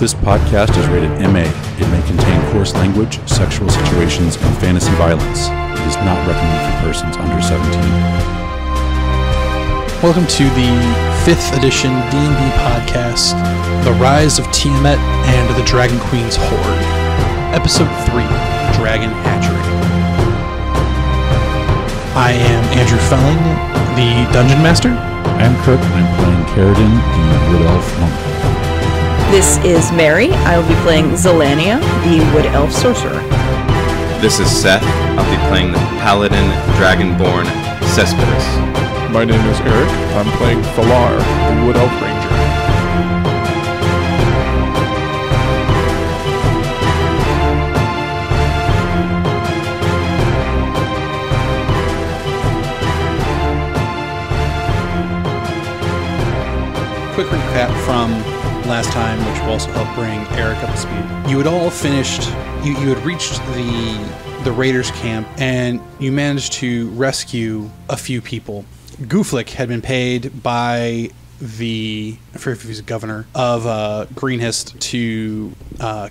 This podcast is rated MA. It may contain coarse language, sexual situations, and fantasy violence. It is not recommended for persons under 17. Welcome to the 5th edition D&D podcast, The Rise of Tiamat and the Dragon Queen's Horde. Episode 3, Dragon Hatchery. I am Andrew Felling, the Dungeon Master. I'm Kirk, and I'm playing Caridin, the Wood Elf Monk. This is Mary. I will be playing Zelania, the Wood Elf Sorcerer. This is Seth. I'll be playing the Paladin Dragonborn Cespedes. My name is Eric. I'm playing Falar, the Wood Elf Ranger. Quick recap from last time, which will also help bring Eric up to speed. You had all finished, you had reached the Raiders camp, and you managed to rescue a few people. Gooflick had been paid by the, I forget if he was governor of Greenhist to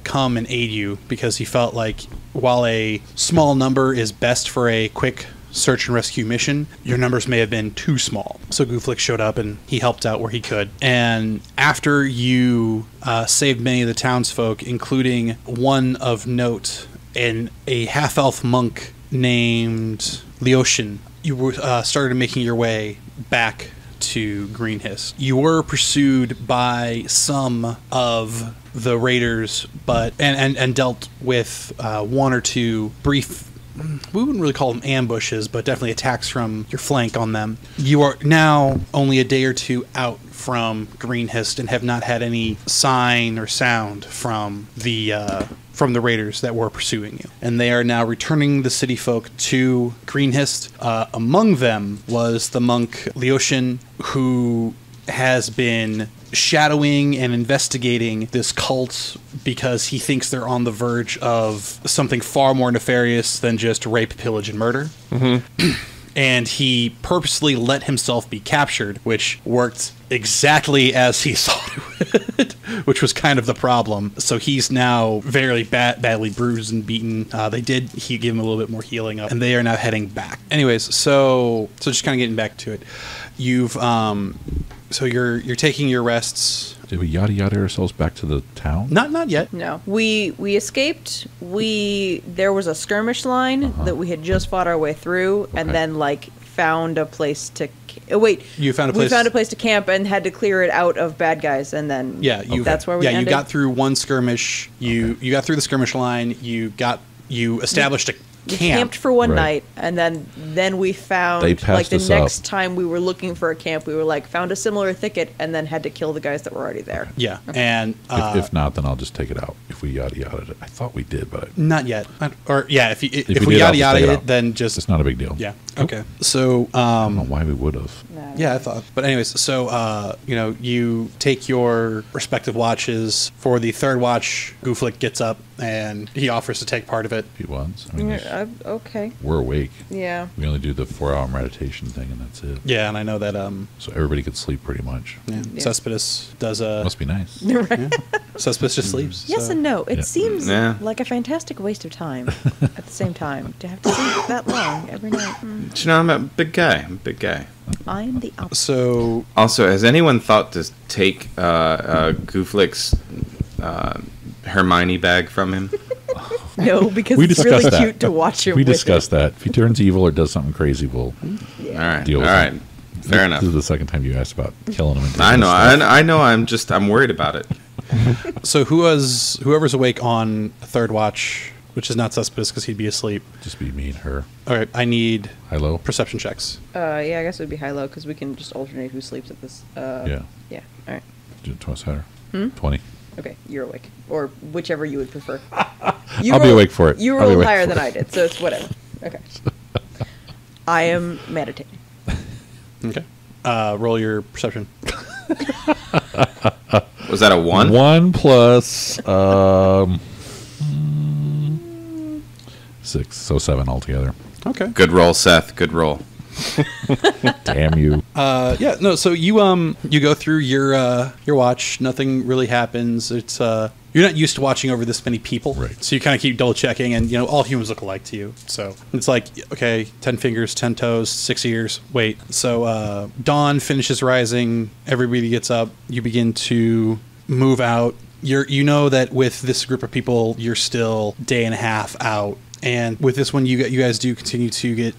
come and aid you, because he felt like while a small number is best for a quick search and rescue mission, your numbers may have been too small. So Gooflick showed up and he helped out where he could. And after you saved many of the townsfolk, including one of note, and a half-elf monk named Leoshin, you started making your way back to Greenhist. You were pursued by some of the raiders, but and dealt with one or two brief, we wouldn't really call them ambushes, but definitely attacks from your flank on them. You are now only a day or two out from Greenhist and have not had any sign or sound from the raiders that were pursuing you. And they are now returning the city folk to Greenhist. Among them was the monk Leoshin, who has been shadowing and investigating this cult because he thinks they're on the verge of something far more nefarious than just rape, pillage, and murder. Mm-hmm. And he purposely let himself be captured, which worked exactly as he thought it would, which was kind of the problem. So he's now very badly bruised and beaten. He gave him a little bit more healing up, and they are now heading back. Anyways, so just kind of getting back to it. You've so you're taking your rests. Did we yada ourselves back to the town? Not yet. No. We escaped. There was a skirmish line that we had just fought our way through, and then found a place to You found a place. We found a place to camp and had to clear it out of bad guys, and then that's where we ended. You got through one skirmish. You got through the skirmish line. You established a camp. We camped for one night, and then we found the next time we were looking for a camp, we were found a similar thicket, and then had to kill the guys that were already there. Yeah, and if not, then I'll just take it out. If we yada it, I thought we did, but not yet. If we yada it, then just it's not a big deal. Yeah. Okay. So I don't know why we would have. Yeah, I thought. But anyways, so you take your respective watches. For the third watch, Gooflick gets up and he offers to take part of it. If he wants. I mean, okay. We're awake. Yeah. We only do the 4-hour meditation thing, and that's it. Yeah, and I know that. So everybody could sleep pretty much. Yeah. Cespedes does Must be nice. Yeah. Cespedes just sleeps. Yes and no. It seems Yeah. like a fantastic waste of time. At the same time, to have to sleep that long every night. But I'm a big guy. I am the opposite. So Also, has anyone thought to take Gooflick's Hermione bag from him? No, because We it's discussed really that. cute to watch him. We with discussed that. If he turns evil or does something crazy, we'll All right. deal with All right. it. Fair enough. This is the second time you asked about killing him. I know. I know. I'm worried about it. So whoever's awake on third watch, which is not Cespedes because he'd be asleep. Just be me and her. All right, I need High-low? perception checks. Yeah, I guess it would be high-low because we can just alternate who sleeps at this. Yeah. Yeah. All right. Do it twice harder. 20. Okay, you're awake, or whichever you would prefer. I'll be awake for it. You I'll be rolled awake higher for than it. I did, so it's whatever. Okay. I am meditating. Okay. Roll your perception. Was that a 1? 1 plus 6, so 7 altogether. Okay. Good roll, Seth. Good roll. Damn you. So you go through your watch. Nothing really happens. It's you're not used to watching over this many people. Right. So you kind of keep double checking, and all humans look alike to you. So it's like, okay, 10 fingers, 10 toes, 6 ears. Wait. So dawn finishes rising. Everybody gets up. You begin to move out. You know that with this group of people, you're still day and a half out. And with this one, you guys do continue to get,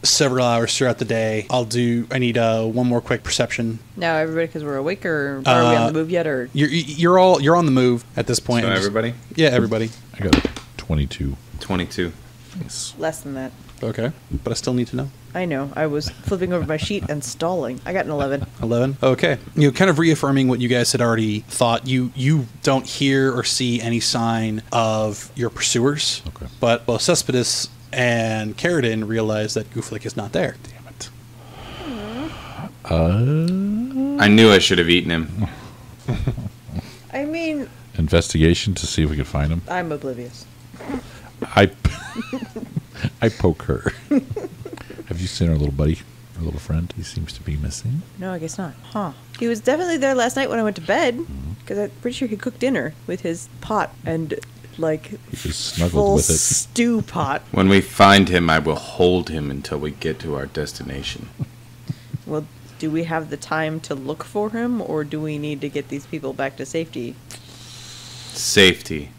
several hours throughout the day. I need one more quick perception. Now, everybody, because we're awake, or are we on the move yet? Or you're on the move at this point. So everybody? Yeah, everybody. I got 22. 22. Nice. Less than that. Okay, but I still need to know. I know. I was flipping over my sheet and stalling. I got an 11. 11? Okay. Kind of reaffirming what you guys had already thought. You don't hear or see any sign of your pursuers. Okay. But both Cespedes and Carradine realize that Gooflick is not there. Damn it. I knew I should have eaten him. I mean... Investigation to see if we could find him. I'm oblivious. I poke her. Have you seen our little buddy, our little friend? He seems to be missing. No, I guess not. Huh. He was definitely there last night when I went to bed, because I'm pretty sure he cooked dinner with his pot and, he just snuggled full with it. stew pot. When we find him, I will hold him until we get to our destination. Well, do we have the time to look for him, or do we need to get these people back to safety? Safety.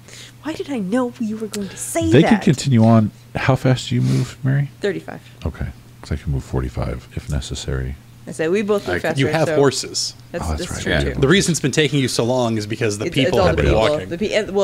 Why did I know you were going to say They that? can continue on. How fast do you move, Mary? 35. Okay. Because I can move 45 if necessary. I say we both move faster. You have so horses. That's, Oh, that's that's right. true, Yeah. too. The reason it's been taking you so long is because the people all have the been people. walking.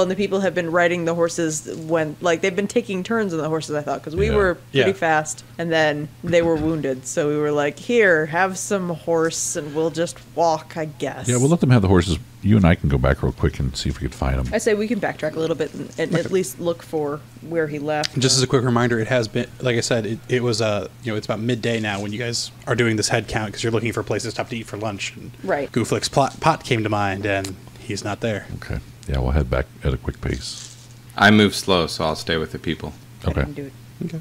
And the people have been riding the horses when, they've been taking turns on the horses, I thought, because we Yeah. were pretty Yeah. fast, and then they were wounded. So we were like, here, have some horse, and we'll just walk, I guess. Yeah, we'll let them have the horses. You and I can go back real quick and see if we could find them. I say we can backtrack a little bit and at least look for where he left. Just as a quick reminder, it has been, like I said, it was it's about midday now when you guys are doing this head count because you're looking for places to stop to eat for lunch. And Right. Gooflick's pot came to mind, and he's not there. Okay. Yeah, we'll head back at a quick pace. I move slow, so I'll stay with the people. I Okay. didn't do it. Okay.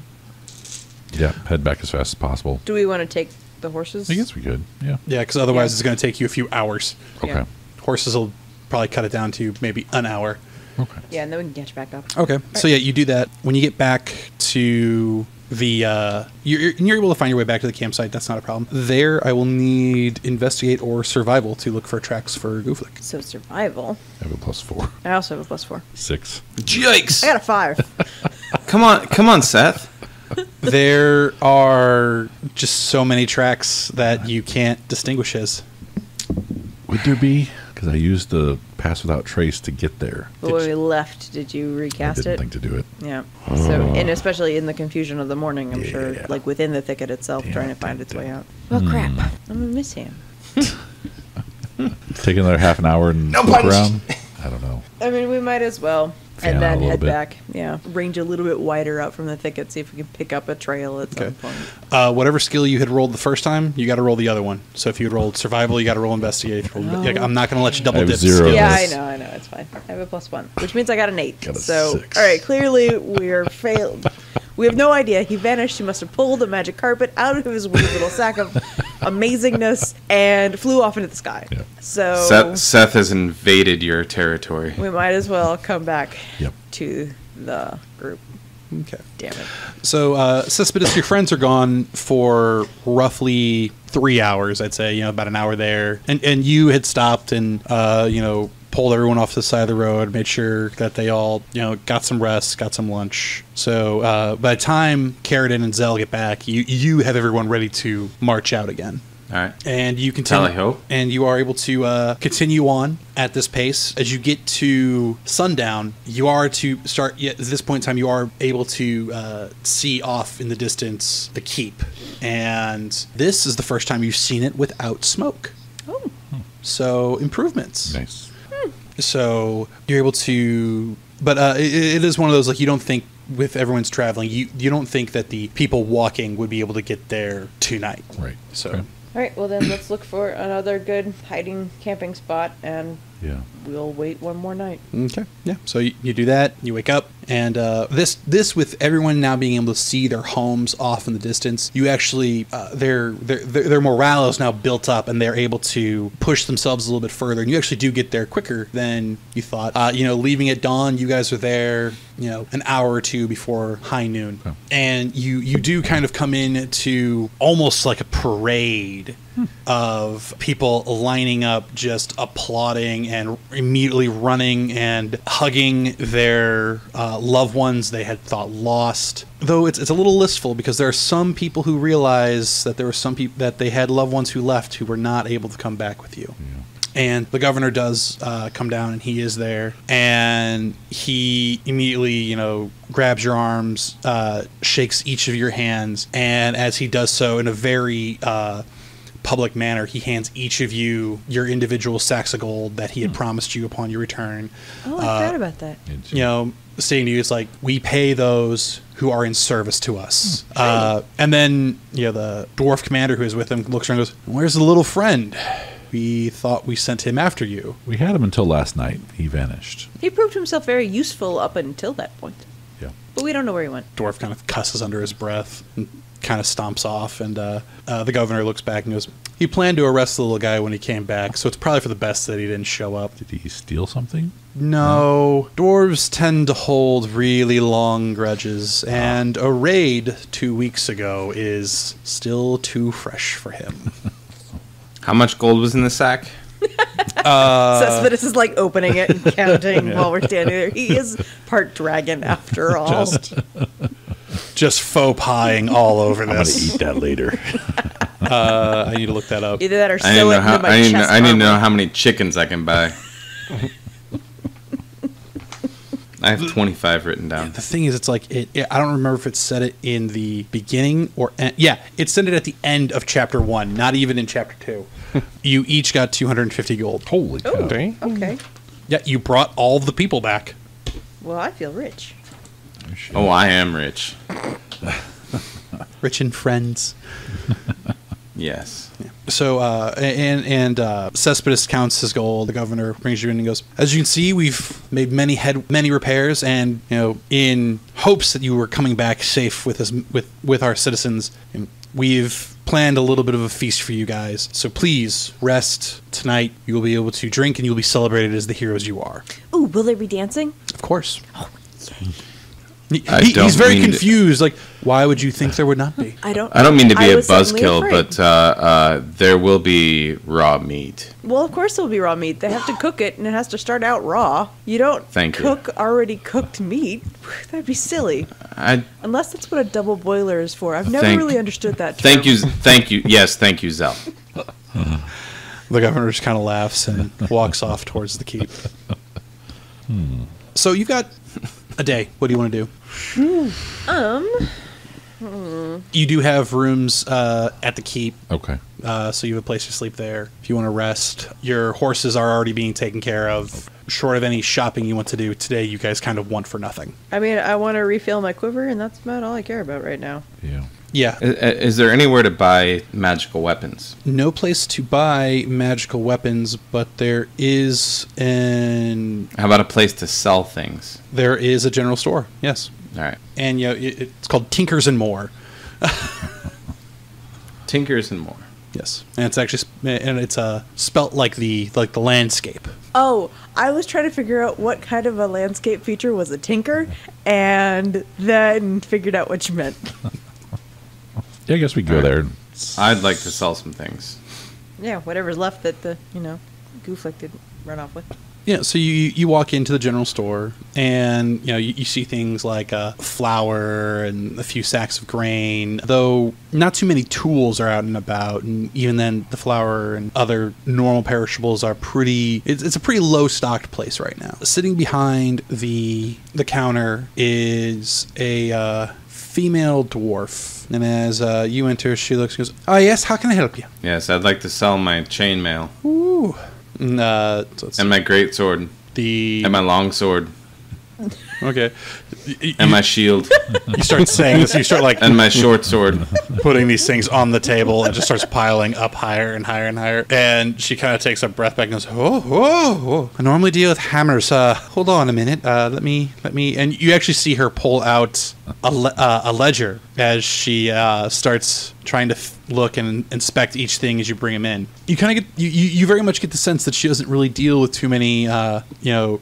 Yeah, head back as fast as possible. Do we want to take the horses? I guess we could. Yeah. Yeah, because otherwise Yeah. it's going to take you a few hours. Okay. Yeah. Horses will probably cut it down to maybe an hour. Okay. Yeah, and then we can catch back up. Okay. So yeah, you do that. When you get back to the you're able to find your way back to the campsite. That's not a problem. There, I will need investigate or survival to look for tracks for Gooflick. So survival. I have a +4. I also have a +4. 6. Yikes! I got a 5. Come on, Seth. There are just so many tracks that you can't distinguish his. Would there be? Because I used the pass without trace to get there. But when we left, did you I recast didn't it? think to do it. Yeah. So, and especially in the confusion of the morning, I'm sure, Yeah. like within the thicket itself, Damn, trying to find its damn. way out. Well, crap. I'm gonna miss him. Take another half an hour and look around. I don't know. I mean, we might as well. Fan And out a then little head bit. back. Yeah. Range a little bit wider out from the thicket, see if we can pick up a trail at some Okay. point. Whatever skill you had rolled the first time, you got to roll the other one. So if you had rolled survival, you got to roll investigate. Yeah, I'm not going to let you double I have dip. 0. skills. Yeah, I know. It's fine. I have a +1, which means I got an 8. Got a So, 6. all right, clearly we're failed. We have no idea. He vanished. He must have pulled a magic carpet out of his weird little sack of amazingness and flew off into the sky. Yeah. So Seth has invaded your territory. we might as well come back Yep. to the group. Okay. Damn it. So, Cespedes, your friends are gone for roughly 3 hours, I'd say, about an hour there. And you had stopped and, pulled everyone off the side of the road, made sure that they all, got some rest, got some lunch. So, by the time Carradine and Zell get back, you have everyone ready to march out again. All right. And you continue, Tally-ho. and you are able to continue on at this pace. As you get to sundown, you are to start. At this point in time, you are able to see off in the distance the keep, and this is the first time you've seen it without smoke. Oh. So improvements. Nice. So you're able to, but it is one of those, like, you don't think with everyone's traveling, you don't think that the people walking would be able to get there tonight. Right. So. Okay. All right, well then let's look for another good hiding camping spot and Yeah. we'll wait one more night. Okay. Yeah. So you do that. You wake up, and this with everyone now being able to see their homes off in the distance, you actually their morale is now built up, and they're able to push themselves a little bit further. And you actually do get there quicker than you thought. Leaving at dawn, you guys are there, an hour or two before high noon, and you do kind of come in to almost like a parade of people lining up, just applauding and immediately running and hugging their loved ones they had thought lost. Though it's a little listful, because there are some people who realize that there were some people that they had loved ones who left who were not able to come back with you. Yeah. And the governor does come down, and he is there, and he immediately, grabs your arms, shakes each of your hands, and as he does so in a very public manner, he hands each of you your individual sacks of gold that he had promised you upon your return. Oh, I forgot about that. Saying to you, it's like, we pay those who are in service to us. And then, the dwarf commander who is with him looks around and goes, "Where's the little friend? We thought we sent him after you." We had him until last night. He vanished. He proved himself very useful up until that point. Yeah. But we don't know where he went. Dwarf kind of cusses under his breath and kind of stomps off, and the governor looks back and goes, "He planned to arrest the little guy when he came back, so it's probably for the best that he didn't show up." Did he steal something? No. Dwarves tend to hold really long grudges, and a raid 2 weeks ago is still too fresh for him. How much gold was in the sack? Cespedes is like opening it and counting while we're standing there. He is part dragon after all. Just faux pieing all over I'm going to this. eat that later. I need to look that up. Either that or I sew it into my chest need to know armor. how many chickens I can buy. I have 25 written down. The thing is, it's like, I don't remember if it said it in the beginning or... it said it at the end of Chapter 1, not even in Chapter 2. You each got 250 gold. Holy cow. Oh, Dang. okay. Yeah, you brought all of the people back. Well, I feel rich. Oh, I am rich. Rich and friends. Yes. Yeah. So, Cespedes counts his gold. The governor brings you in and goes, "As you can see, we've made many repairs, and in hopes that you were coming back safe with our citizens, we've planned a little bit of a feast for you guys. So please rest tonight. You will be able to drink, and you'll be celebrated as the heroes you are." Ooh, will they be dancing? Of course. Oh, yay. He's very confused. Like, why would you think there would not be? I don't mean to be a was suddenly buzzkill, afraid. but there will be raw meat. Well, of course there'll be raw meat. They have to cook it, and it has to start out raw. You don't Thank you. cook already cooked meat. That'd be silly. Unless that's what a double boiler is for. I've never really understood that term. Thank you. Yes, thank you, Zell. The governor just kind of laughs and walks off towards the keep. So you've got a day. What do you want to do? You do have rooms at the keep. Okay. So you have a place to sleep there if you want to rest. Your horses are already being taken care of. Short of any shopping you want to do today, you guys kind of want for nothing. I mean, I want to refill my quiver, and that's about all I care about right now. Yeah. Yeah. Is there anywhere to buy magical weapons? No place to buy magical weapons, but there is How about a place to sell things? there is a general store. Yes. All right. And it's called Tinkers and More. Tinkers and More. Yes. And it's actually spelt like the landscape. Oh, I was trying to figure out what kind of a landscape feature was a tinker, and then figured out what you meant. Yeah, I guess we go there. I'd like to sell some things. Yeah, whatever's left that the Gooflick didn't run off with. Yeah, so you walk into the general store, and you see things like flour and a few sacks of grain, though not too many tools are out and about, and even then the flour and other normal perishables are it's a pretty low stocked place right now. Sitting behind the counter is a female dwarf, and as you enter, she looks and goes, "Oh yes, how can I help you?" Yes, I'd like to sell my chainmail Ooh. And, so it's and my great sword the and my long sword. Okay. And my shield. You start saying this. You start like And my short sword. putting these things on the table and just starts piling up higher and higher and higher. And she kind of takes a breath back and goes, oh. I normally deal with hammers. Hold on a minute. Let me. And you actually see her pull out a ledger as she starts trying to look and inspect each thing as you bring them in. You kind of get you very much get the sense that she doesn't really deal with too many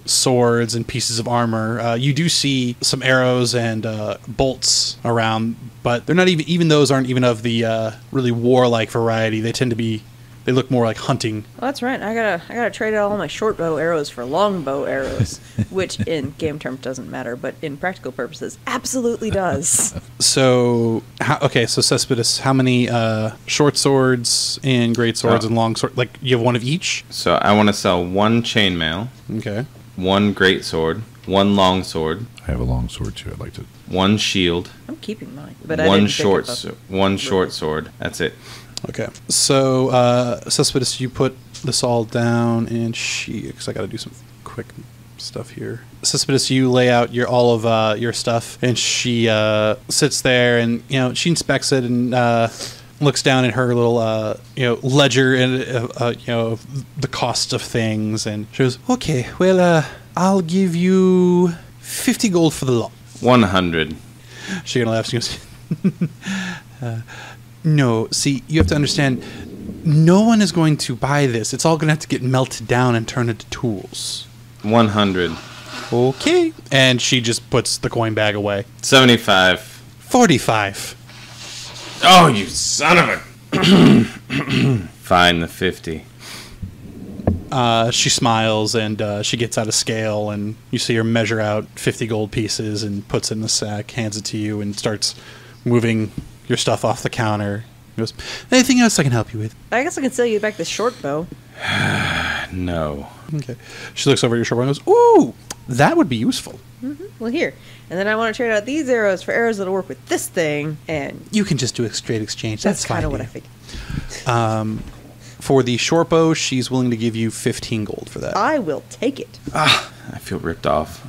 swords and pieces of armor. You do see some arrows and bolts around, but they're not even those aren't even of the really warlike variety. They look more like hunting. Well, that's right. I gotta trade out all my short bow arrows for long bow arrows, which in game terms doesn't matter, but in practical purposes absolutely does. So Cespedes, how many short swords and great swords and long swords? Like, you have one of each? So I want to sell 1 chainmail, Okay. 1 great sword, 1 long sword, I have a long sword too. I'd like to. 1 shield, I'm keeping mine, but I 1 didn't short, pick up one short sword. That's it. Okay. So, Cespedes, you put this all down, and because I got to do some quick stuff here. Cespedes, you lay out all of your stuff, and she sits there, and she inspects it and looks down at her little ledger and the cost of things, and she goes, "Okay, well, I'll give you 50 gold for the lot." 100. She kind of laughs and goes, no, see, you have to understand, no one is going to buy this. It's all going to have to get melted down and turned into tools. 100. Okay. And she just puts the coin bag away. 75. 45. Oh, you son of a... Fine, the 50. She smiles, and she gets out a scale, and you see her measure out 50 gold pieces and puts it in the sack, hands it to you, and starts moving your stuff off the counter. He goes, "Anything else I can help you with?" I guess I can sell you back the short bow. No. Okay. She looks over at your short bow and goes, "Ooh, that would be useful." Well, here. And then I want to trade out these arrows for arrows that'll work with this thing, and You can just do a straight exchange. that's fine. kind of what I figured. For the short bow, she's willing to give you 15 gold for that. I will take it. I feel ripped off.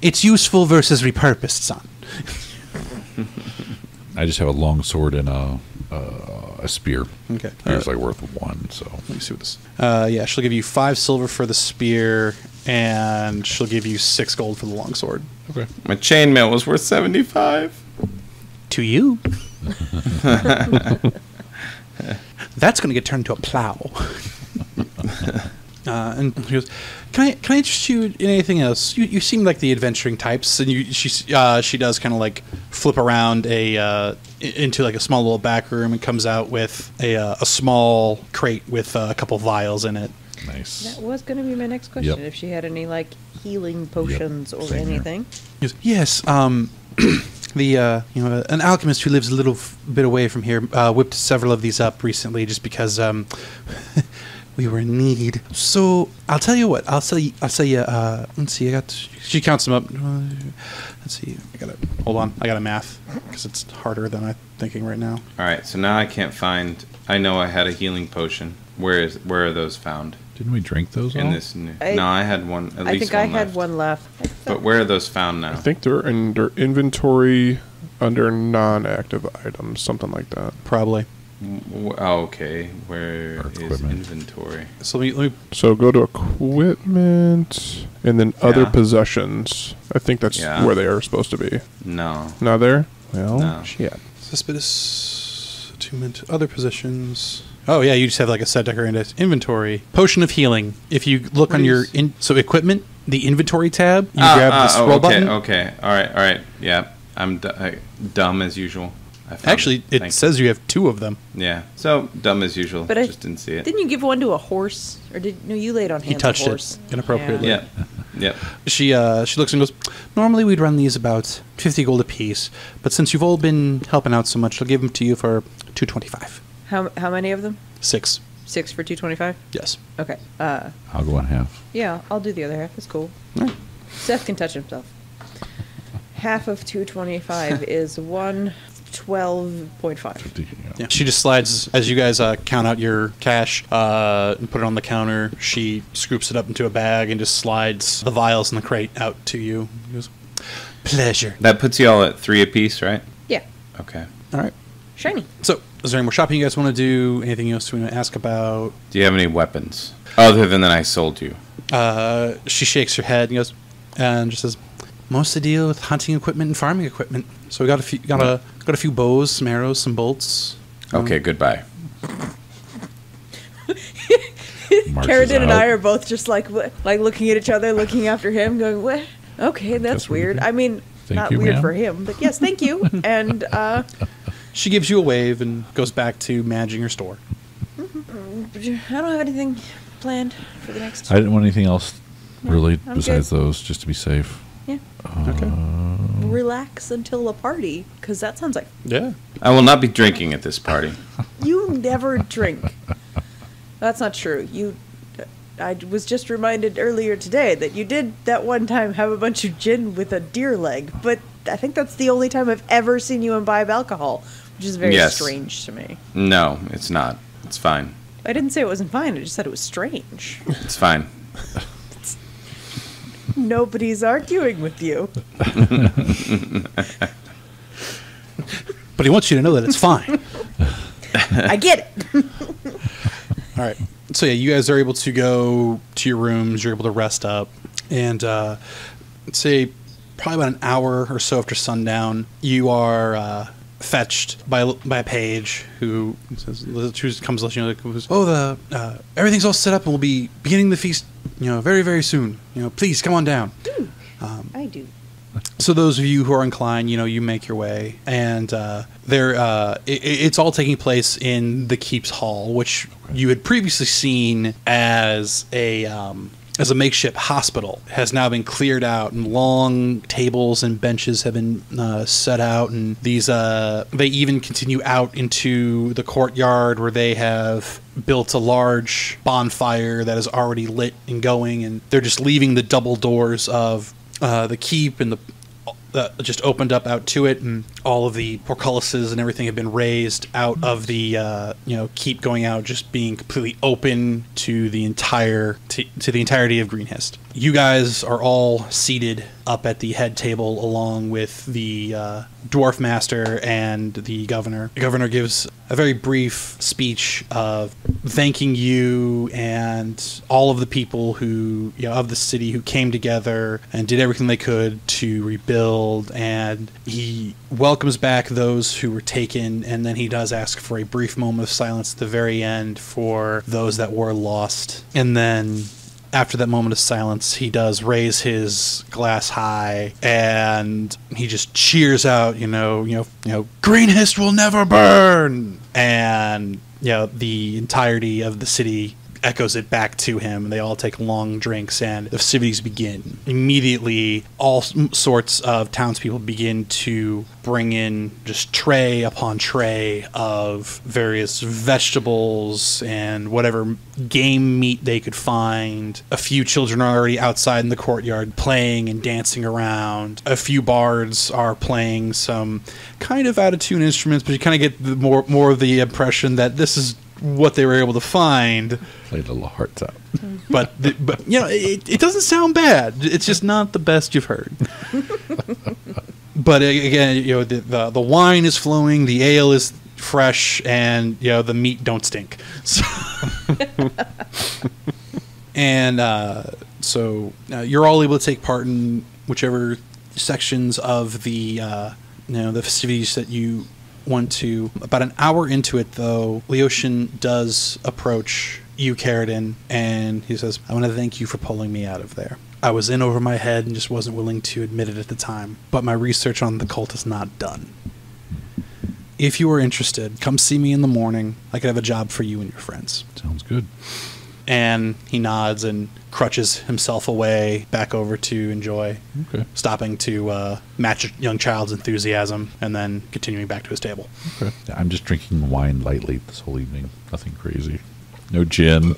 It's useful versus repurposed, son. I just have a long sword and a spear. Okay. Spear's like worth 1, so. Let me see what this. Yeah, she'll give you 5 silver for the spear, and she'll give you 6 gold for the long sword. Okay. My chainmail was worth 75. To you. That's going to get turned into a plow. And he goes, "Can I interest you in anything else? You seem like the adventuring types." And she does kind of like flip around into like a small little back room and comes out with a small crate with a couple vials in it. Nice. That was going to be my next question. Yep. If she had any like healing potions or same here. anything. He goes, "Yes, an alchemist who lives a little bit away from here whipped several of these up recently, just because we were in need. So I'll tell you what. I'll sell you. Let's see. She counts them up. Let's see. Hold on. I got a math because it's harder than I'm thinking right now. All right, so now I can't find... I know I had a healing potion. Where are those found? Didn't we drink those In all? this new... I- No, I had one, at I least think I one had left. one left. But where are those found now? I think they're under inventory under non-active items, something like that. Probably. Oh, okay. Where Or is equipment. inventory? So let me So go to equipment and then other Yeah. possessions. I think that's Yeah. where they are supposed to be. No. Not there? Well, No. shit. Cespedes, attunement, other positions. Oh yeah, you just have like a set decker in it. Inventory, potion of healing. If you look What on your is- so equipment, the inventory tab, you grab the scroll okay, button. Okay, all right. Yeah, I'm dumb as usual. I found Actually, it Thank says you have 2 of them. you. Yeah, so dumb as usual. But I just didn't see it. Didn't you give one to a horse, or no? You laid on hands. He touched a horse. it inappropriately. Yeah, yep. She looks and goes, "Normally we'd run these about 50 gold apiece, but since you've all been helping out so much, I'll give them to you for 225. How many of them? 6. 6 for 225. Yes. Okay. I'll go on half. Yeah, I'll do the other half. It's cool. Seth can touch himself. Half of 225 is 1 12.5. Yeah. She just slides, as you guys count out your cash and put it on the counter, she scoops it up into a bag and just slides the vials in the crate out to you. She goes, pleasure. That puts you all at 3 apiece, right? Yeah. Okay. All right. Shiny. So, is there any more shopping you guys want to do? Anything else you want to ask about? Do you have any weapons? Other than that I sold you. She shakes her head and goes, and just says, most of the deal with hunting equipment and farming equipment. So we got a few bows, some arrows, some bolts. Okay, goodbye. Carradine and I are both just like looking at each other, looking after him, going, "What? Okay, that's weird." I mean, not weird for him, but yes, thank you. And she gives you a wave and goes back to managing her store. I don't have anything planned for the next. I didn't want anything else really I'm besides good. those, just to be safe. Yeah. Okay. Relax until the party, because that sounds like Yeah. I will not be drinking at this party. you never drink. That's not true. I was just reminded earlier today that you did that one time have a bunch of gin with a deer leg, but I think that's the only time I've ever seen you imbibe alcohol, which is very Yes. strange to me. No, it's not. It's fine. I didn't say it wasn't fine, I just said it was strange. It's fine. Nobody's arguing with you. But he wants you to know that it's fine. I get it. All right. So yeah, you guys are able to go to your rooms. You're able to rest up, and say probably about an hour or so after sundown, you are fetched by a page who says, who comes to let you know, goes, "Oh, everything's all set up, and we'll be beginning the feast, very, very soon. Please come on down." I do. So those of you who are inclined, you make your way, and it's all taking place in the Keep's Hall, which you had previously seen as a makeshift hospital. It has now been cleared out, and long tables and benches have been set out, and these they even continue out into the courtyard where they have built a large bonfire that is already lit and going, and they're just leaving the double doors of the keep and just opened up out to it, and all of the portcullises and everything have been raised out of the keep, going out, just being completely open to the entirety of Greenhist. You guys are all seated up at the head table along with the dwarf master and the governor. The governor gives a very brief speech of thanking you and all of the people who of the city who came together and did everything they could to rebuild, and he welcomes back those who were taken, and then he does ask for a brief moment of silence at the very end for those that were lost. And then after that moment of silence, he does raise his glass high, and he just cheers out, Greenhist will never burn, and the entirety of the city echoes it back to him. They all take long drinks, and the festivities begin. Immediately, all sorts of townspeople begin to bring in just tray upon tray of various vegetables and whatever game meat they could find. A few children are already outside in the courtyard playing and dancing around. A few bards are playing some kind of out-of-tune instruments, but you kind of get more of the impression that this is what they were able to find. Played a little hearts out. But it doesn't sound bad. It's just not the best you've heard. But again, the wine is flowing, the ale is fresh, and the meat don't stink. So and so you're all able to take part in whichever sections of the the festivities that you want to. About an hour into it, though, Leoshin does approach you, Carradine, and he says, "I want to thank you for pulling me out of there. I was in over my head and just wasn't willing to admit it at the time, but my research on the cult is not done. If you are interested, come see me in the morning. I could have a job for you and your friends." Sounds good. And he nods and crutches himself away back over to enjoy, Okay. stopping to match a young child's enthusiasm, and then continuing back to his table. Okay. I'm just drinking wine lightly this whole evening. Nothing crazy. No gin.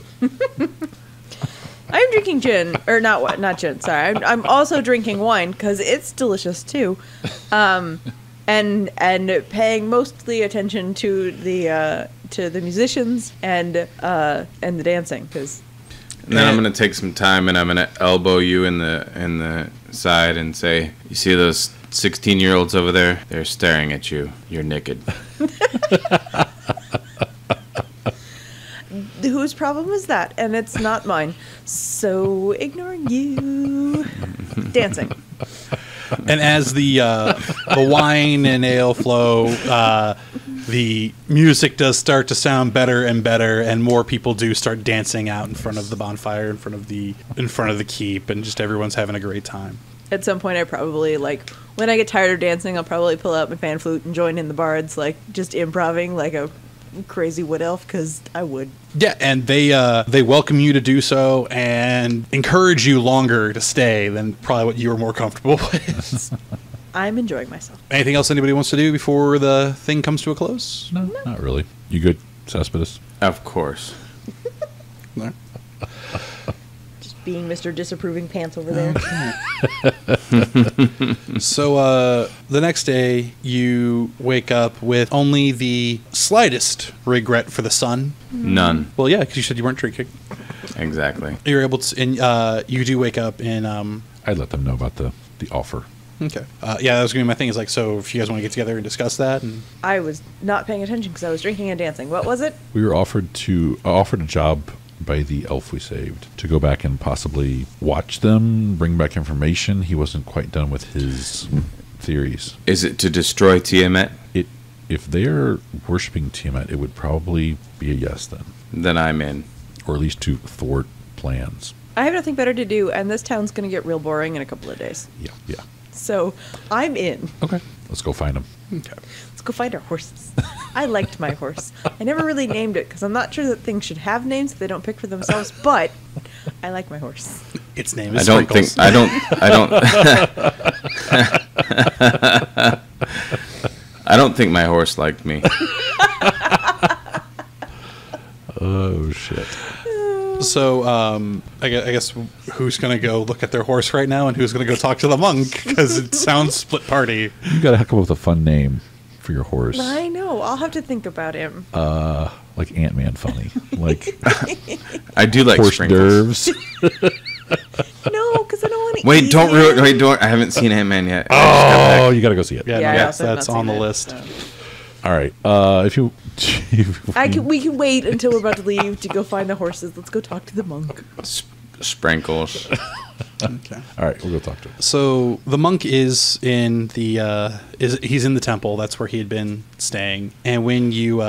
I'm drinking gin, or not gin. Sorry, I'm also drinking wine because it's delicious too. and paying mostly attention to the musicians and the dancing, because. And then I'm gonna take some time and I'm gonna elbow you in the side and say, "You see those 16-year-olds over there? They're staring at you. You're naked." Whose problem is that? And it's not mine. So ignoring you. Dancing. And as the wine and ale flow, the music does start to sound better and better, and more people do start dancing out in front of the bonfire, in front of the keep, and just everyone's having a great time. At some point, I probably, when I get tired of dancing, I'll probably pull out my fan flute and join in the bards, just improvising like a crazy wood elf, because I would. Yeah, and they welcome you to do so and encourage you longer to stay than probably what you were more comfortable with. I'm enjoying myself. Anything else anybody wants to do before the thing comes to a close? No, not really. You good, Cespedes? Of course. No? Just being Mr. Disapproving Pants over there. So the next day, you wake up with only the slightest regret for the sun. None. Well, yeah, because you said you weren't drinking. Exactly. You're able to, and you do wake up in. I'd let them know about the offer. Okay. Yeah, that was going to be my thing. Is so if you guys want to get together and discuss that, and I was not paying attention because I was drinking and dancing. What was it? We were offered a job by the elf we saved to go back and possibly watch them, bring back information. He wasn't quite done with his theories. Is it to destroy Tiamat? If they're worshiping Tiamat, it would probably be a yes then. Then I'm in. Or at least to thwart plans. I have nothing better to do, and this town's going to get real boring in a couple of days. Yeah. So I'm in. Okay. Let's go find them. okay. Let's go find our horses. I liked my horse. I never really named it because I'm not sure that things should have names if they don't pick for themselves, but I like my horse. Its name is I don't Sprinkles. I don't think my horse liked me. Oh, shit. So, I guess who's going to go look at their horse right now, and who's going to go talk to the monk? Because it sounds split party. You got to come up with a fun name for your horse. I know. I'll have to think about him. Like Ant-Man funny. Like I do like horse Sprinkles. nerves. No, because I don't want to. Wait, don't ruin. Wait, don't. I haven't seen Ant-Man yet. Oh, you got to go see it. Yeah, Yeah, no, I also have that's not on the seen it, list. so. All right. If you, We can wait until we're about to leave to go find the horses. Let's go talk to the monk. Sprinkles. Okay. all right, we'll go talk to him. So the monk is in the he's in the temple. That's where he had been staying. And when you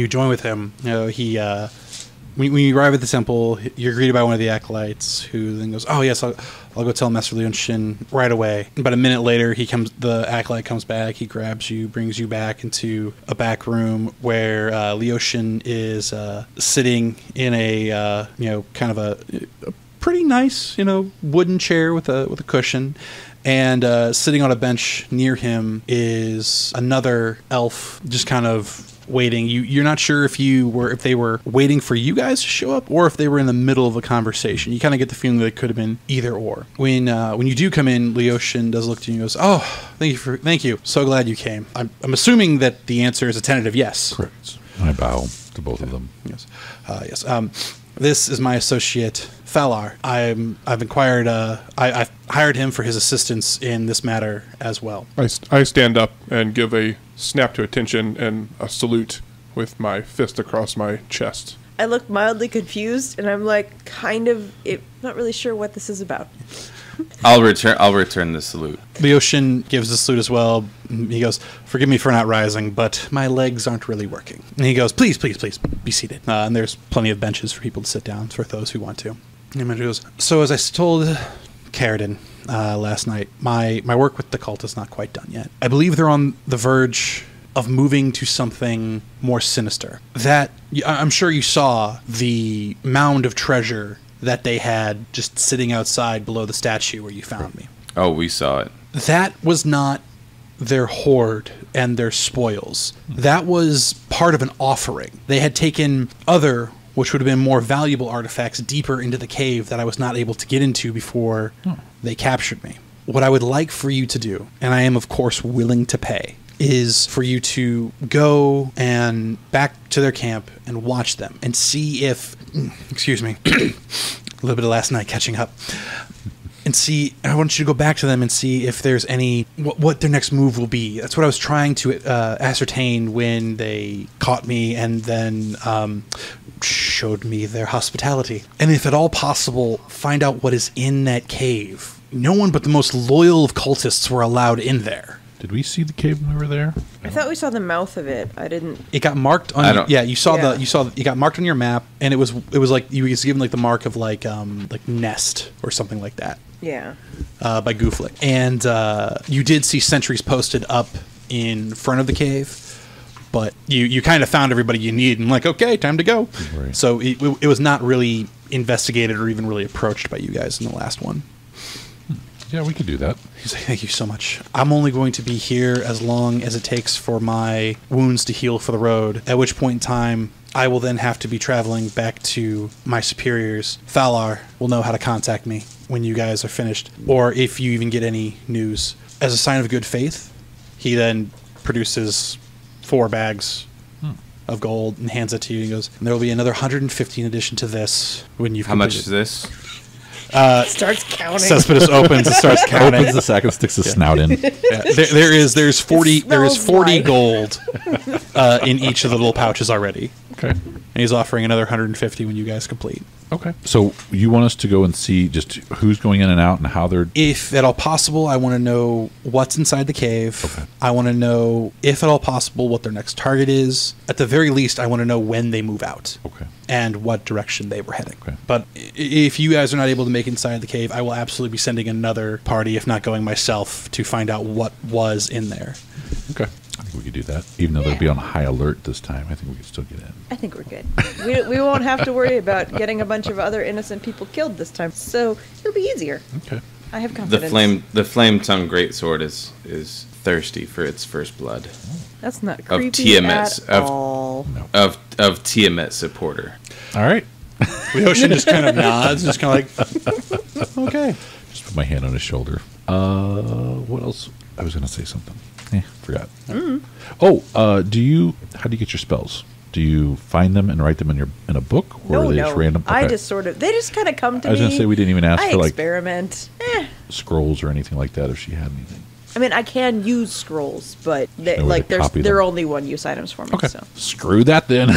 join with him, when you arrive at the temple, you're greeted by one of the acolytes, who then goes, "Oh yes, I'll go tell Master Leonshin right away." About a minute later, the acolyte comes back. He grabs you, brings you back into a back room where Leoshin is sitting in a kind of a pretty nice wooden chair with a cushion. And sitting on a bench near him is another elf, just kind of waiting. You're not sure if they were waiting for you guys to show up, or if they were in the middle of a conversation. You kind of get the feeling that it could have been either or. When you do come in, Leoshin does look to you and goes, "Oh, thank you. So glad you came." I'm assuming that the answer is a tentative yes. Correct. I bow to both of them. Yes. Yes. This is my associate, Falar. I've inquired. I've hired him for his assistance in this matter as well. I stand up and give a snap to attention and a salute with my fist across my chest. I look mildly confused, and I'm like, not really sure what this is about. I'll return the salute. Leoshin gives the salute as well. He goes, "Forgive me for not rising, but my legs aren't really working." And he goes, "Please, please, please, be seated." And there's plenty of benches for people to sit down for those who want to. And he goes, "So as I told Carradine last night, my work with the cult is not quite done yet. I believe they're on the verge of moving to something more sinister. That I'm sure you saw the mound of treasure that they had just sitting outside below the statue where you found me. Oh, we saw it. That was not their hoard and their spoils. That was part of an offering. They had taken other, which would have been more valuable artifacts, deeper into the cave that I was not able to get into before they captured me. what I would like for you to do, and I am of course willing to pay, is for you to go and back to their camp and watch them and see if, excuse me, a little bit of last night catching up, and see, I want you to go back to them and see if there's any, what their next move will be. That's what I was trying to ascertain when they caught me and then showed me their hospitality. And if at all possible, find out what is in that cave. No one but the most loyal of cultists were allowed in there. Did we see the cave when we were there? I thought we saw the mouth of it. I didn't. It got marked on. You saw it got marked on your map, and it was like you was given like the mark of like nest or something like that. Yeah. By Gooflick, and you did see sentries posted up in front of the cave, but you kind of found everybody you need, and like, okay, time to go. Right. So it was not really investigated or even really approached by you guys in the last one. Yeah, we could do that. He's like, thank you so much. I'm only going to be here as long as it takes for my wounds to heal for the road, at which point in time I will then have to be traveling back to my superiors. Thalar will know how to contact me when you guys are finished, or if you even get any news. As a sign of good faith, he then produces 4 bags of gold and hands it to you. He goes, and there will be another 150 in addition to this when you've How much completed. is this? Starts counting. Cespedes opens and starts counting. Opens the sack and sticks his snout in. Yeah, there's 40 smells 40 like. gold in each of the little pouches already. Okay. And he's offering another 150 when you guys complete. Okay. So you want us to go and see just who's going in and out and how they're... If at all possible, I want to know what's inside the cave. Okay. I want to know, if at all possible, what their next target is. At the very least, I want to know when they move out. Okay. And what direction they were heading. Okay. But if you guys are not able to make it inside the cave, I will absolutely be sending another party, if not going myself, to find out what was in there. Okay. I think we could do that. Even though they'll be on high alert this time, I think we could still get in. I think we're good. We won't have to worry about getting a bunch of other innocent people killed this time, so it'll be easier. Okay. I have confidence. The flame tongue greatsword is thirsty for its first blood. That's not Of creepy Tiamat's- at of- all. Of Tiamat supporter. All right. Leoshin just kind of nods, just kind of like, okay. Just put my hand on his shoulder. What else? I was going to say something. Forgot. Oh, how do you get your spells? Do you find them and write them in a book, or are they just random? I Okay. just sort of, they just kind of come to me. I was going to say we didn't even ask I for like experiment. scrolls or anything like that if she had anything. I mean, I can use scrolls, but they, No way like to copy they're them. only one-use items for me. Okay. So. Screw that then.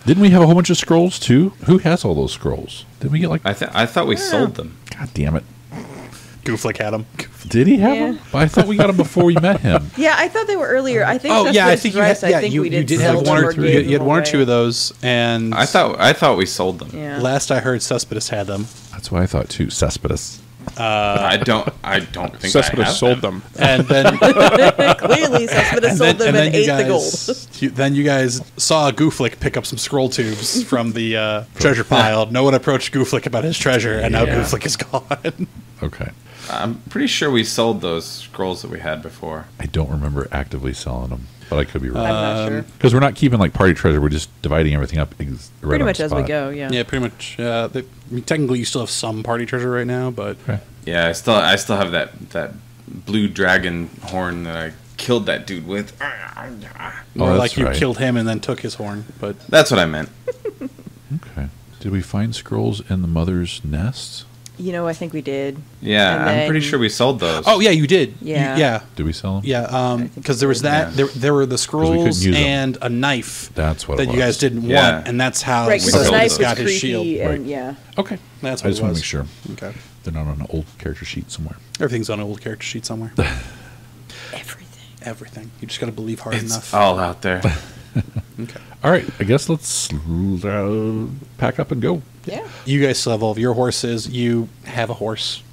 Didn't we have a whole bunch of scrolls too? Who has all those scrolls? Did we get like? I thought we sold them. God damn it! Gooflick had him. Did he have Yeah. them? I thought we got them before we met him. Yeah, I thought they were earlier. I think. Oh that's yeah, what I it's think you right. had, yeah, I think you we did did sell have them one or or two. gave You had them one or away. two of those, and I thought we sold them. Yeah. last I heard, Cespedes had them. That's what I thought too. Cespedes. I don't think Cespedes I have sold them. And then Clearly, Cespedes sold them and ate the gold. then you guys saw Gooflick pick up some scroll tubes from the treasure pile. No one approached Gooflick about his treasure, and now Yeah. Gooflick is gone. Okay. I'm pretty sure we sold those scrolls that we had before. I don't remember actively selling them, but I could be I'm wrong. not sure. Because we're not keeping like party treasure. We're just dividing everything up. Right Pretty on much the as we spot. go. Yeah. Yeah, pretty much. I mean, technically, you still have some party treasure right now, but Okay. Yeah, I still have that blue dragon horn that I killed that dude with. more that's like you right. killed him and then took his horn. But That's what I meant. Okay. Did we find scrolls in the mother's nest? You know, I think we did. Yeah, And I'm pretty then- sure we sold those. oh yeah, you did. Yeah. yeah. Did we sell them? Yeah, think because there was we that. did. There were the couldn't scrolls use 'em. and a knife That's what that it you was. guys didn't Yeah. want, and that's how Right, we because the sold knife those. was got his creepy, shield. Right. and yeah. Okay, that's I what just it want to was. make sure Okay, they're not on an old character sheet somewhere. everything's on an old character sheet somewhere. Everything. Everything. You just got to believe hard It's enough. all out there. Okay. All right. I guess let's pack up and go. Yeah. You guys still have all of your horses. You have a horse,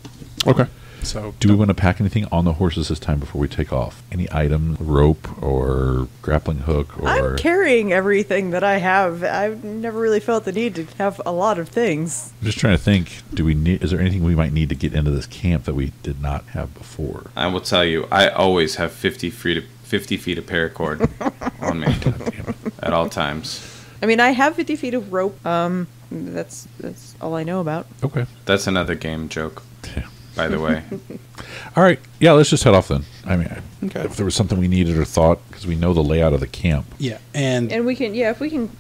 Okay. so Do we want to pack anything on the horses this time before we take off? Any item, rope or grappling hook or? I'm carrying everything that I have. I've never really felt the need to have a lot of things. I'm just trying to think. Do we need? Is there anything we might need to get into this camp that we did not have before? I will tell you, I always have 50 feet of paracord on me at all times. I mean, I have 50 feet of rope. That's all I know about. Okay. That's another game joke, Yeah. by the way. All right. Yeah, let's just head off then. I mean, Okay. if there was something we needed or thought, because we know the layout of the camp. Yeah, and And we can, if we can,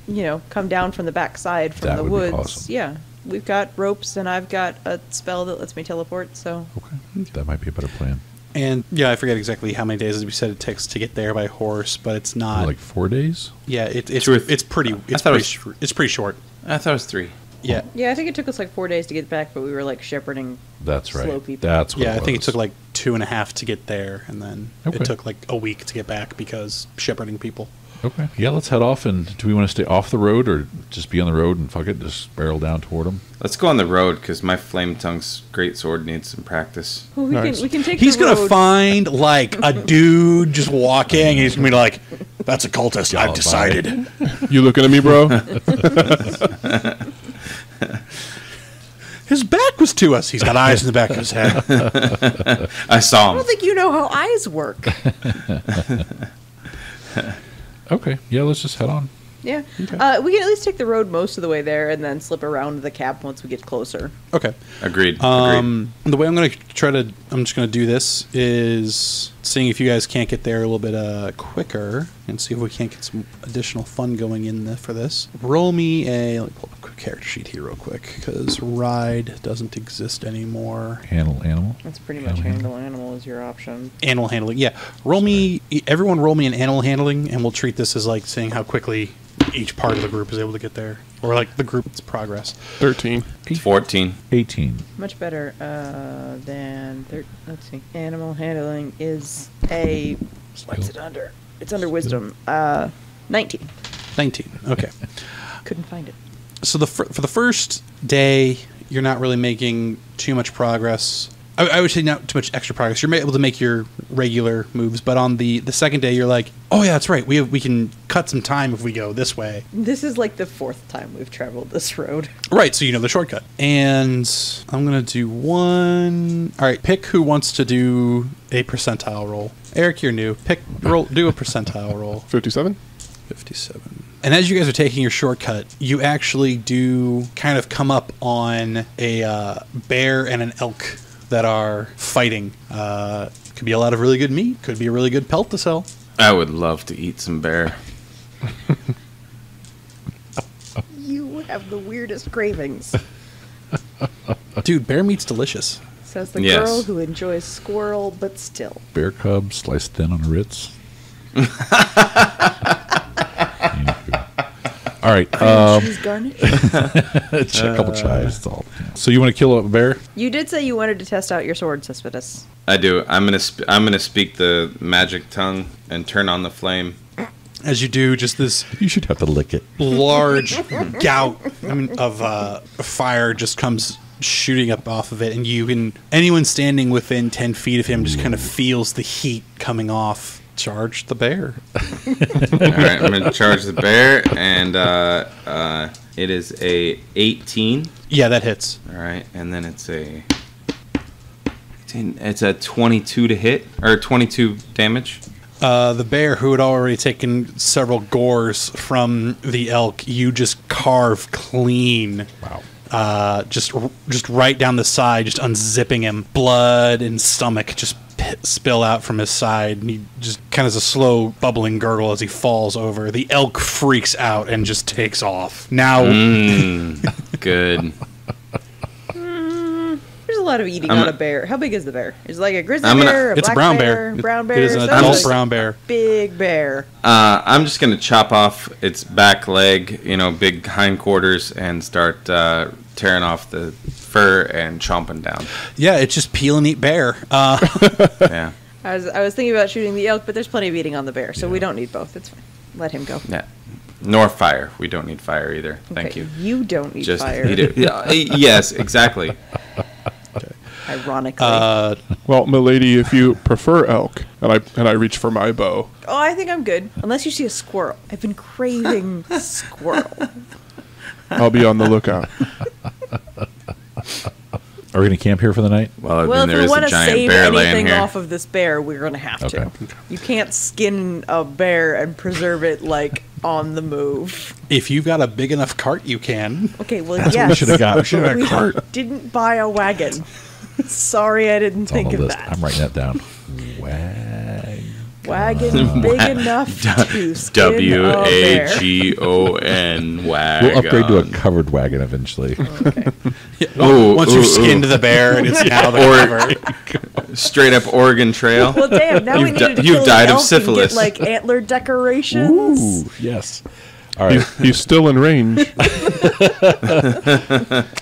come down from the back side from That the would be woods. awesome. Yeah, we've got ropes, and I've got a spell that lets me teleport. So Okay. That might be a better plan. I forget exactly how many days we said it takes to get there by horse, but it's not. Like 4 days? Yeah, it's Two or it's pretty it's thought it pretty, it's pretty short. I thought it was 3. Yeah, yeah, I think it took us like 4 days to get back, but we were like shepherding. That's right. Slow people. That's what yeah. I think it was. took like 2.5 to get there, and then Okay. it took like a week to get back because shepherding people. Okay. Yeah, let's head off. And do we want to stay off the road or just be on the road and fuck it, just barrel down toward them? Let's go on the road because my flame tongue's great sword needs some practice. Well, Nice. we can take. He's the gonna road. find like a dude just walking. And he's gonna be like, "That's a cultist. I've Bye. decided." You looking at me, bro? His back was to us. He's got eyes in the back of his head. I saw I him. don't think you know how eyes work. Okay. Yeah, let's just head on. Yeah, we can at least take the road most of the way there, and then slip around the cap once we get closer. Okay. Agreed. The way I'm going to I'm just going to do this is seeing if you guys can't get there a little bit quicker and see if we can't get some additional fun going in for this. Roll me let me pull up a quick character sheet here real quick because ride doesn't exist anymore. Handle animal. That's pretty much handle animal is your option. Animal handling. Yeah. Everyone roll me an animal handling and we'll treat this as like seeing how quickly each part of the group is able to get there. Or like the group's progress. 13. It's 14. 18. Much better than let's see. Animal handling is a what's it under? It's under wisdom. 19. 19. Okay. Couldn't find it. So for the first day, you're not really making too much progress. I would say not too much extra progress. You're able to make your regular moves, but on the second day, you're like, oh yeah, that's right. We can cut some time if we go this way. This is like the 4th time we've traveled this road. Right, so you know the shortcut. And I'm gonna do one. All right, pick who wants to do a percentile roll. Eric, you're new. Do a percentile roll. 57. 57. And as you guys are taking your shortcut, you actually do kind of come up on a bear and an elk that are fighting. Could be a lot of really good meat. Could be a really good pelt to sell. I would love to eat some bear. You have the weirdest cravings. Dude, bear meat's delicious. Says the Yes. girl who enjoys squirrel, but still. Bear cub sliced thin on a Ritz. All right. Cheese garnish. A couple chives. That's all. So you want to kill a bear? You did say you wanted to test out your sword, Cespedes. I do. I'm gonna speak the magic tongue and turn on the flame. As you do, just this You should have to lick it. large gout of fire just comes shooting up off of it, and anyone standing within 10 feet of him just kind of feels the heat coming off. Charge the bear. All right, I'm gonna charge the bear, and it is a 18. Yeah, that hits. All right, and then it's a 22 to hit, or 22 damage. The bear, who had already taken several gores from the elk, you just carve clean. Wow. Just right down the side, just unzipping him. Blood and stomach just spill out from his side, and he just kind of a slow bubbling gurgle as he falls over. The elk freaks out and just takes off. Now, Good. There's a lot of eating on a bear. How big is the bear? Is it like a grizzly I'm gonna- bear? it's a Black brown bear. Brown bear. It is an Sounds adult like brown bear. Big bear. I'm just gonna chop off its back leg, big hindquarters, and start tearing off the fur and chomping down. Yeah, it's just peel and eat bear. Yeah. I was thinking about shooting the elk, but there's plenty of eating on the bear, so we don't need both. It's fine. Let him go. Yeah. Nor fire. We don't need fire either. Thank Okay, you. You don't need Just fire. eat it. Yeah, yes, exactly. Ironically. Well, milady, if you prefer elk, and I reach for my bow, Oh, I think I'm good. Unless you see a squirrel. I've been craving squirrel. I'll be on the lookout. Are we going to camp here for the night? Well, Well, then if there we is want a to giant save bear laying anything here. off of this bear, we're going to have Okay. to. You can't skin a bear and preserve it like on the move. If you've got a big enough cart, you can. Okay, well, That's yes. what we should have got. We should have We had a cart. didn't buy a wagon. Sorry, I didn't It's on think the of list. that. I'm writing that down. Wag. Wagon big enough to skin a bear. WAGON. Wagon. We'll upgrade to a covered wagon eventually. Ooh, Once you've skinned the bear and it's now the cover. Straight up Oregon Trail. Well, damn! Now we You've need to you've kill died an of elk and syphilis. get like antler decorations. Ooh, yes. All right. He's still in range.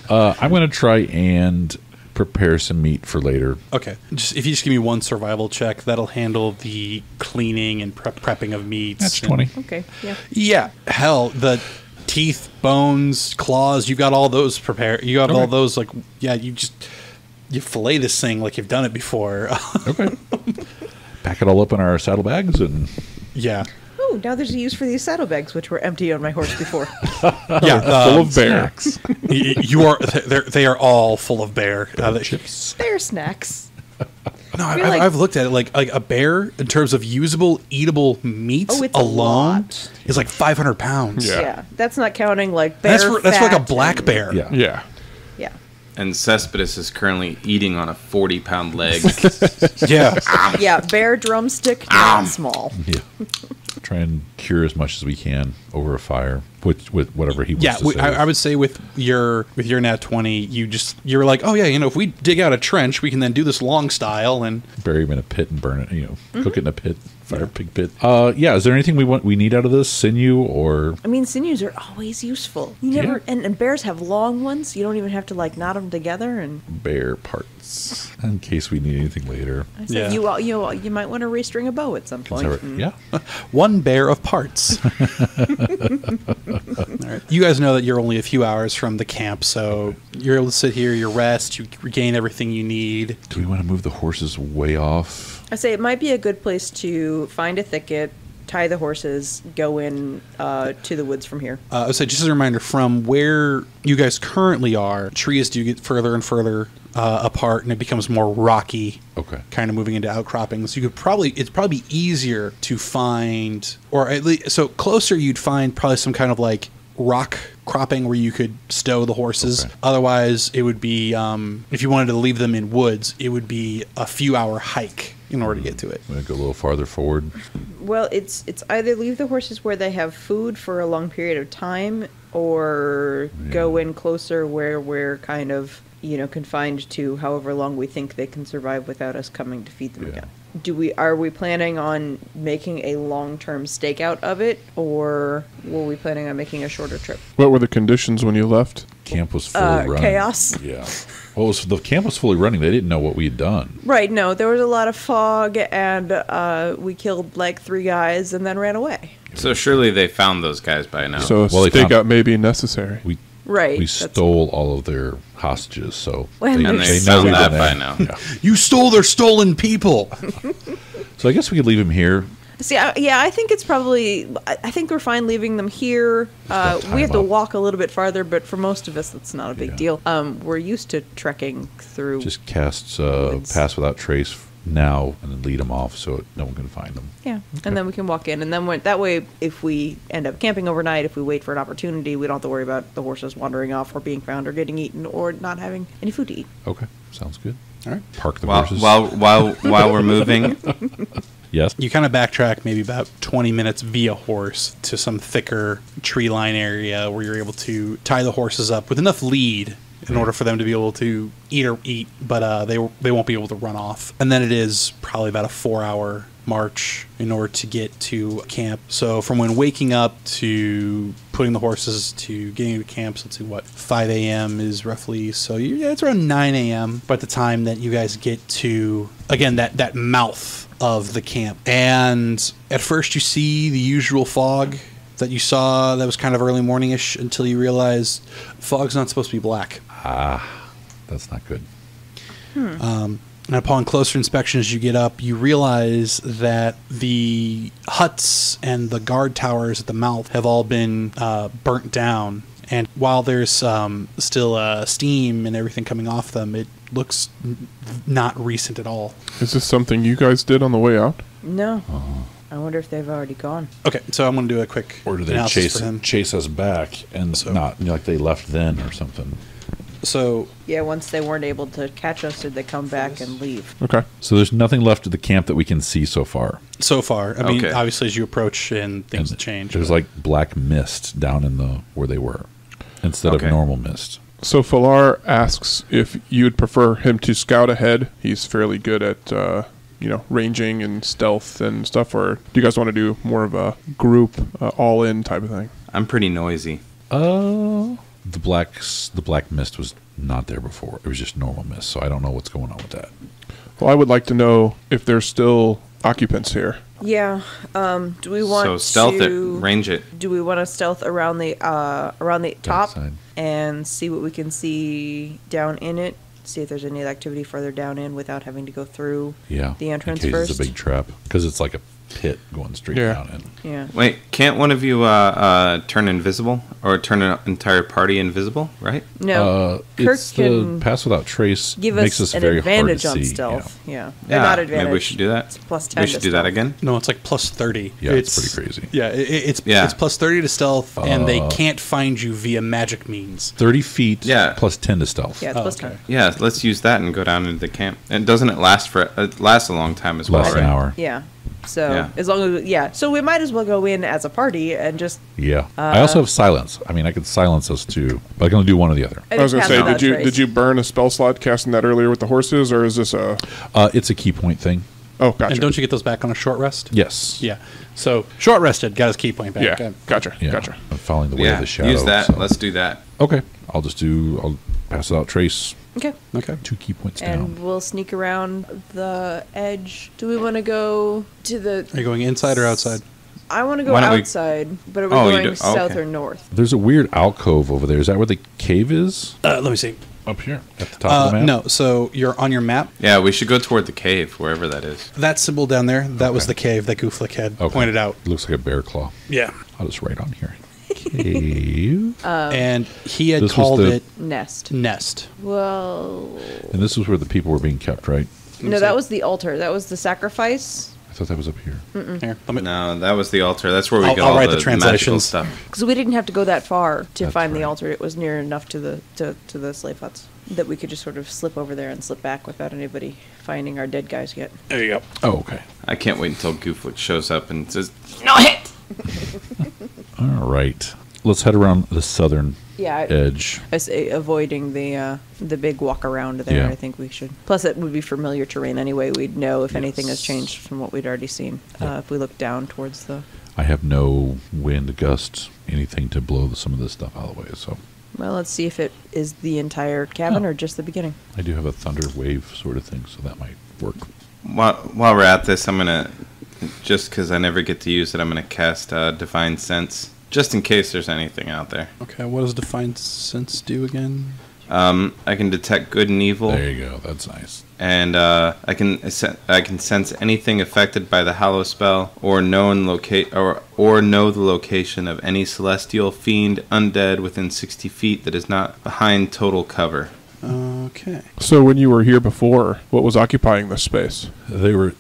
I'm going to try and prepare some meat for later. Okay. If you just give me one survival check, that'll handle the cleaning and prepping of meats. That's and- 20. Okay, yeah. Yeah. Hell, the teeth, bones, claws, you've got all those prepared. You got all those, like, yeah, you fillet this thing like you've done it before. Okay. Pack it all up in our saddlebags and Yeah. Oh, now there's a use for these saddlebags, which were empty on my horse before. Yeah. Full of bear. snacks. You are. They are all full of bear. Chips. Bear snacks. No, feel like- I've looked at it like a bear in terms of usable, eatable meat Oh, it's a alone lot. is like 500 pounds. Yeah. Yeah, that's not counting like bear That's for like a fat black and- bear. Yeah. Yeah. Yeah. And Cespedes is currently eating on a 40-pound leg. Yeah. Yeah, bear drumstick, not small. Yeah. Try and cure as much as we can over a fire with whatever he wants Yeah, to say. I would say with your nat 20, you're like, oh yeah, if we dig out a trench, we can then do this long style and bury him in a pit and burn it, Mm-hmm. cook it in a pit, fire pig pit. Yeah, is there anything we need out of this? Sinew or I mean, sinews are always useful. You never, and bears have long ones. You don't even have to like knot them together. And bear parts in case we need anything later? I said, Yeah. you might want to restring a bow at some Is point. that right? Yeah. one bear of parts. All right. You guys know that you're only a few hours from the camp, so you're able to sit here, you rest, you regain everything you need. Do we want to move the horses way off? I say it might be a good place to find a thicket, tie the horses, go in to the woods from here. I would say, just as a reminder, from where you guys currently are, trees do get further and further apart, and it becomes more rocky. Okay. Kind of moving into outcroppings. It's probably easier to find, or at least, so closer you'd find probably some kind of like rock cropping where you could stow the horses. Okay. Otherwise, it would be, if you wanted to leave them in woods, it would be a few hour hike in order to get to it. I'm going to go a little farther forward. Well, it's either leave the horses where they have food for a long period of time, or go in closer where we're kind of confined to however long we think they can survive without us coming to feed them Yeah. again. Are we planning on making a long-term stakeout of it, or were we planning on making a shorter trip? What were the conditions when you left? Camp was fully running. Chaos. Yeah. Well, the camp was fully running. They didn't know what we had done. Right, no, there was a lot of fog, and we killed like 3 guys and then ran away. So surely they found those guys by now. So a Well, they found- stakeout may be necessary. Right. We that's- stole all of their hostages, so Well, they, and they they found know that we've by been now. there. Yeah. You stole their stolen people. So I guess we could leave him here. See, I think it's probably. I think we're fine leaving them here. Just tie We have them to up. walk a little bit farther, but for most of us, that's not a big Yeah. deal. We're used to trekking through. Just cast Woods. pass without trace now, and then lead them off so no one can find them. Yeah, and then we can walk in, and then that way, if we end up camping overnight, if we wait for an opportunity, we don't have to worry about the horses wandering off or being found or getting eaten or not having any food to eat. Okay, sounds good. All right. Park the while, horses. while we're moving, yes. You kind of backtrack maybe about 20 minutes via horse to some thicker tree line area where you're able to tie the horses up with enough lead in order for them to be able to eat, but they won't be able to run off. And then it is probably about a 4-hour march in order to get to camp. So from when waking up to putting the horses to getting to camp, so let's see, 5 a.m. is roughly, so it's around 9 a.m. by the time that you guys get to, again, that mouth of the camp. And at first you see the usual fog that you saw that was kind of early morning-ish until you realize fog's not supposed to be black. That's not good. And upon closer inspection, as you get up, you realize that the huts and the guard towers at the mouth have all been burnt down. And while there's still steam and everything coming off them, it looks not recent at all. Is this something you guys did on the way out? No. I wonder if they've already gone. Okay, so I'm going to do a quick Or do they analysis for him. chase us back and not like they left then or something? So Yeah, once they weren't able to catch us, did they come back and leave? Okay. So there's nothing left of the camp that we can see so far. far, I mean, Okay. obviously as you approach and things And change. There's but- like black mist down in the where they were, instead Okay. of normal mist. So Falar asks if you'd prefer him to scout ahead. He's fairly good at, ranging and stealth and stuff. Or do you guys want to do more of a group, all-in type of thing? I'm pretty noisy. The black mist was not there before. It was just normal mist, so I don't know what's going on with that. Well, I would like to know if there's still occupants here. Yeah. Do we want So stealth to it, range it. Do we want to stealth around the top side. and see what we can see down in it? See if there's any activity further down in without having to go through Yeah, the entrance in case first. it's a big trap because it's like a pit going straight Yeah. down in. Yeah. Wait, can't one of you turn invisible or turn an entire party invisible? Right? No. Kirk It's can the pass without trace give makes us us an very advantage hard on to see. stealth. Yeah. Yeah, Not advantage. maybe we should do that. It's plus 10 We to should do that stealth. again. No, it's like plus 30. Yeah, it's pretty crazy. Yeah, it's Yeah. it's plus 30 to stealth, and they can't find you via magic means. 30 feet Yeah. plus 10 to stealth. Yeah, it's plus okay. 10. Yeah, let's use that and go down into the camp. And doesn't it last for? It lasts a long time as well, Less right? an hour. Yeah. So Yeah. as long as so we might as well go in as a party and just Yeah. I also have silence. I mean, I could silence us too, but I can only do one or the other. I was going to pass say, without trace. did you burn a spell slot casting that earlier with the horses, or is this a? It's a key point thing. Oh, gotcha. And don't you get those back on a short rest? Yes. Yeah. So short rested, got his key point back. Yeah, Okay. gotcha, Yeah. gotcha. I'm following the way of Yeah, the shadow. use that. so- Let's do that. Okay. I'll pass without trace. Okay. Okay. 2 key points And down. we'll sneak around the edge. Do we want to go to the? Are you going inside or outside? I want to go Why don't we- outside, but are we Oh, you going do- oh, south okay. or north? There's a weird alcove over there. Is that where the cave is? Let me see. Up here. At the top of the map? No, so you're on your map. Yeah, we should go toward the cave, wherever that is. That symbol down there, that was Okay. the cave that Gooflick had Okay. pointed out. Looks like a bear claw. Yeah. I'll just write on here. Cave. And he had This was called the- it Nest. Nest. Well, And this is where the people were being kept, right? no, that was the altar. That was the sacrifice. I thought that was up here. Here, let me, No, that was the altar. That's where we I'll- get I'll all write the the magical translations. stuff. Because we didn't have to go that far to That's find the right. altar. It was near enough to the slave huts that we could just sort of slip over there and slip back without anybody finding our dead guys yet. there you go. Oh, okay. I can't wait until Gooflick shows up and says, All right. Let's head around the southern Yeah, edge. I say avoiding the big walk around there. Yeah. I think we should. Plus, it would be familiar terrain anyway. We'd know if anything has changed from what we'd already seen. If we look down towards the. I have no wind, gust, anything to blow some of this stuff out of the way. So Well, let's see if it is the entire cabin or just the beginning. I do have a thunder wave sort of thing, so that might work. while we're at this, I'm going to, just because I never get to use it, I'm going to cast Divine Sense, just in case there's anything out there. Okay, what does Defined Sense do again? I can detect good and evil. There you go. That's nice. And I can sense anything affected by the Hallow spell, or know the location of any celestial fiend undead within 60 feet that is not behind total cover. Okay. So when you were here before, what was occupying this space? They were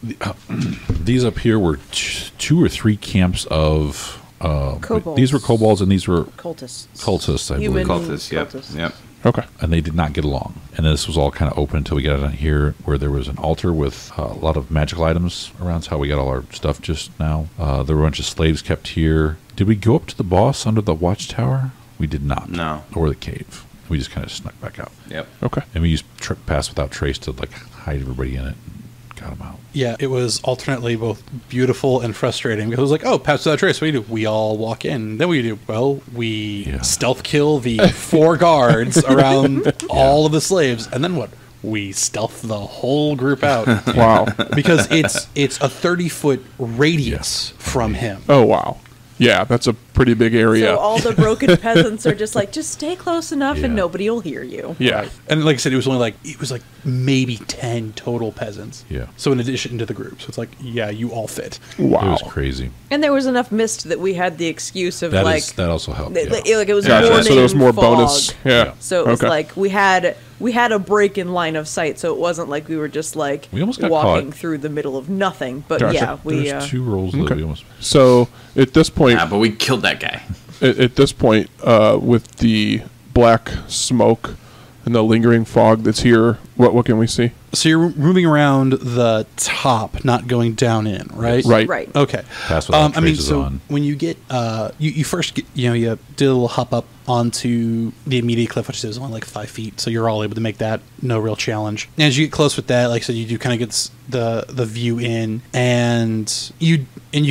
these up here were 2 or 3 camps of Kobolds. these were kobolds and these were Cultists. cultists, I Human believe. Cultists, yep, cultists. yep. Okay. And they did not get along. And this was all kind of open until we got down here where there was an altar with a lot of magical items around. That's how we got all our stuff just now. There were a bunch of slaves kept here. Did we go up to the boss under the watchtower? We did not. No. Or the cave. We just kind of snuck back out. Yep. Okay. And we used pass without trace to like hide everybody in it and got them out. Yeah, it was alternately both beautiful and frustrating because it was like, oh, pass without trace. What do you do? We all walk in. Then we do? Well, we Yeah. stealth kill the 4 guards around all of the slaves, and then what? We stealth the whole group out Wow. because it's a 30-foot radius from him. Oh, wow. Yeah, that's a pretty big area. So all the broken peasants are just like, just stay close enough Yeah. and nobody will hear you. yeah. And like I said, it was like maybe 10 total peasants. Yeah. So in addition to the group, so it's like, yeah, you all fit. Wow. It was crazy. And there was enough mist that we had the excuse of That also helped. like Yeah. it was Gotcha. morning So there was more fog. bonus. Yeah. So it was Okay. like we had we had a break in line of sight, so it wasn't like we were just like We almost got walking caught. through the middle of nothing. But Gotcha. yeah, we There's 2 rolls that Okay. we almost. So at this point, but we killed that guy. at this point, with the black smoke and the lingering fog that's here, what can we see? So you're moving around the top, not going down in, right? Right. right. Okay. Pass without I mean, traces so on. when you get, you first get, you did a little hop up onto the immediate cliff, which is only like 5 feet, so you're all able to make that no real challenge. And as you get close with that, like I said, you do kind of get the view in, and you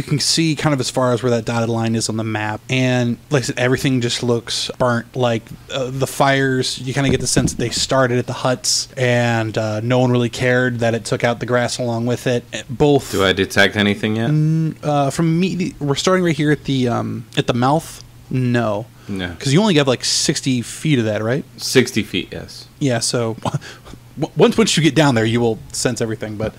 can see kind of as far as where that dotted line is on the map. And like I said, everything just looks burnt. Like the fires, you kind of get the sense that they started at the huts, and no one really cared that it took out the grass along with it. Both. Do I detect anything yet? From me, we're starting right here at the mouth. No, No. because you only have like 60 feet of that, right? 60 feet, yes. Yeah. So once you get down there, you will sense everything. But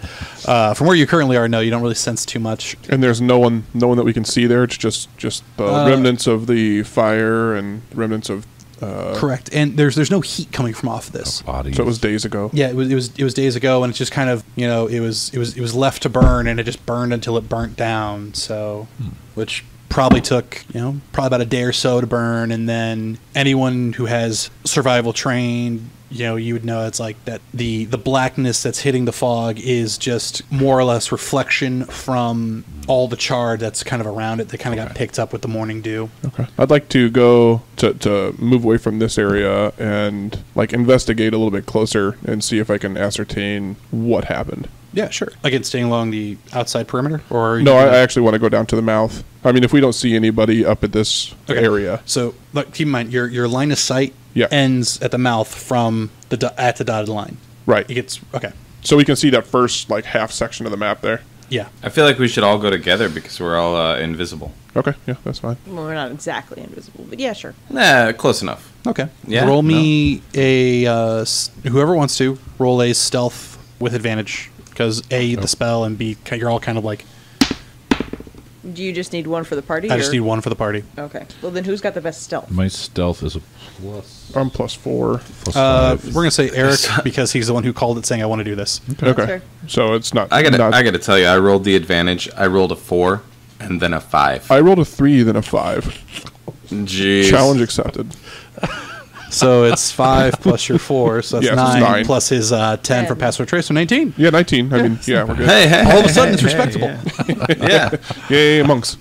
from where you currently are, no, you don't really sense too much. And there's no one that we can see there. It's just the remnants of the fire and remnants of. Correct. And there's no heat coming from off this. Bodies. So it was days ago. Yeah, it was days ago, and it's just kind of it was left to burn, and it just burned until it burnt down. So, which probably took probably about a day or so to burn, and then anyone who has survival trained, you would know it's like that the blackness that's hitting the fog is just more or less reflection from all the char that's kind of around it that kind of got picked up with the morning dew. Okay. I'd like to go to move away from this area and like investigate a little bit closer and see if I can ascertain what happened. Yeah, sure. Again, staying along the outside perimeter, or No, I actually want to go down to the mouth. I mean, if we don't see anybody up at this area. So, look, keep in mind your line of sight ends at the mouth from at the dotted line. Right. It gets okay. So we can see that first like half section of the map there. Yeah. I feel like we should all go together because we're all invisible. Okay, yeah, that's fine. Well, we're not exactly invisible, but yeah, sure. Nah, close enough. Okay. Yeah, Roll me a whoever wants to roll a stealth with advantage because A the spell and B you're all kind of like. Do you just need one for the party? I just or- need one for the party. Okay. Well, then who's got the best stealth? My stealth is a plus. I'm +4. Plus We're 5. gonna say Eric because he's the one who called it, saying I want to do this. Okay. fair. So it's not. I not- gotta tell you, I rolled the advantage. I rolled a 4 and then a 5. I rolled a 3, then a 5. Jeez. Challenge accepted. So it's 5 plus your 4, so that's Yeah, so it's 9, 9. plus his 10 for password trace, so 19. Yeah, 19. I mean, yeah, we're good. Hey, All of a sudden, it's respectable. yeah. Yay, monks.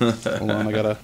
Hold on, I gotta.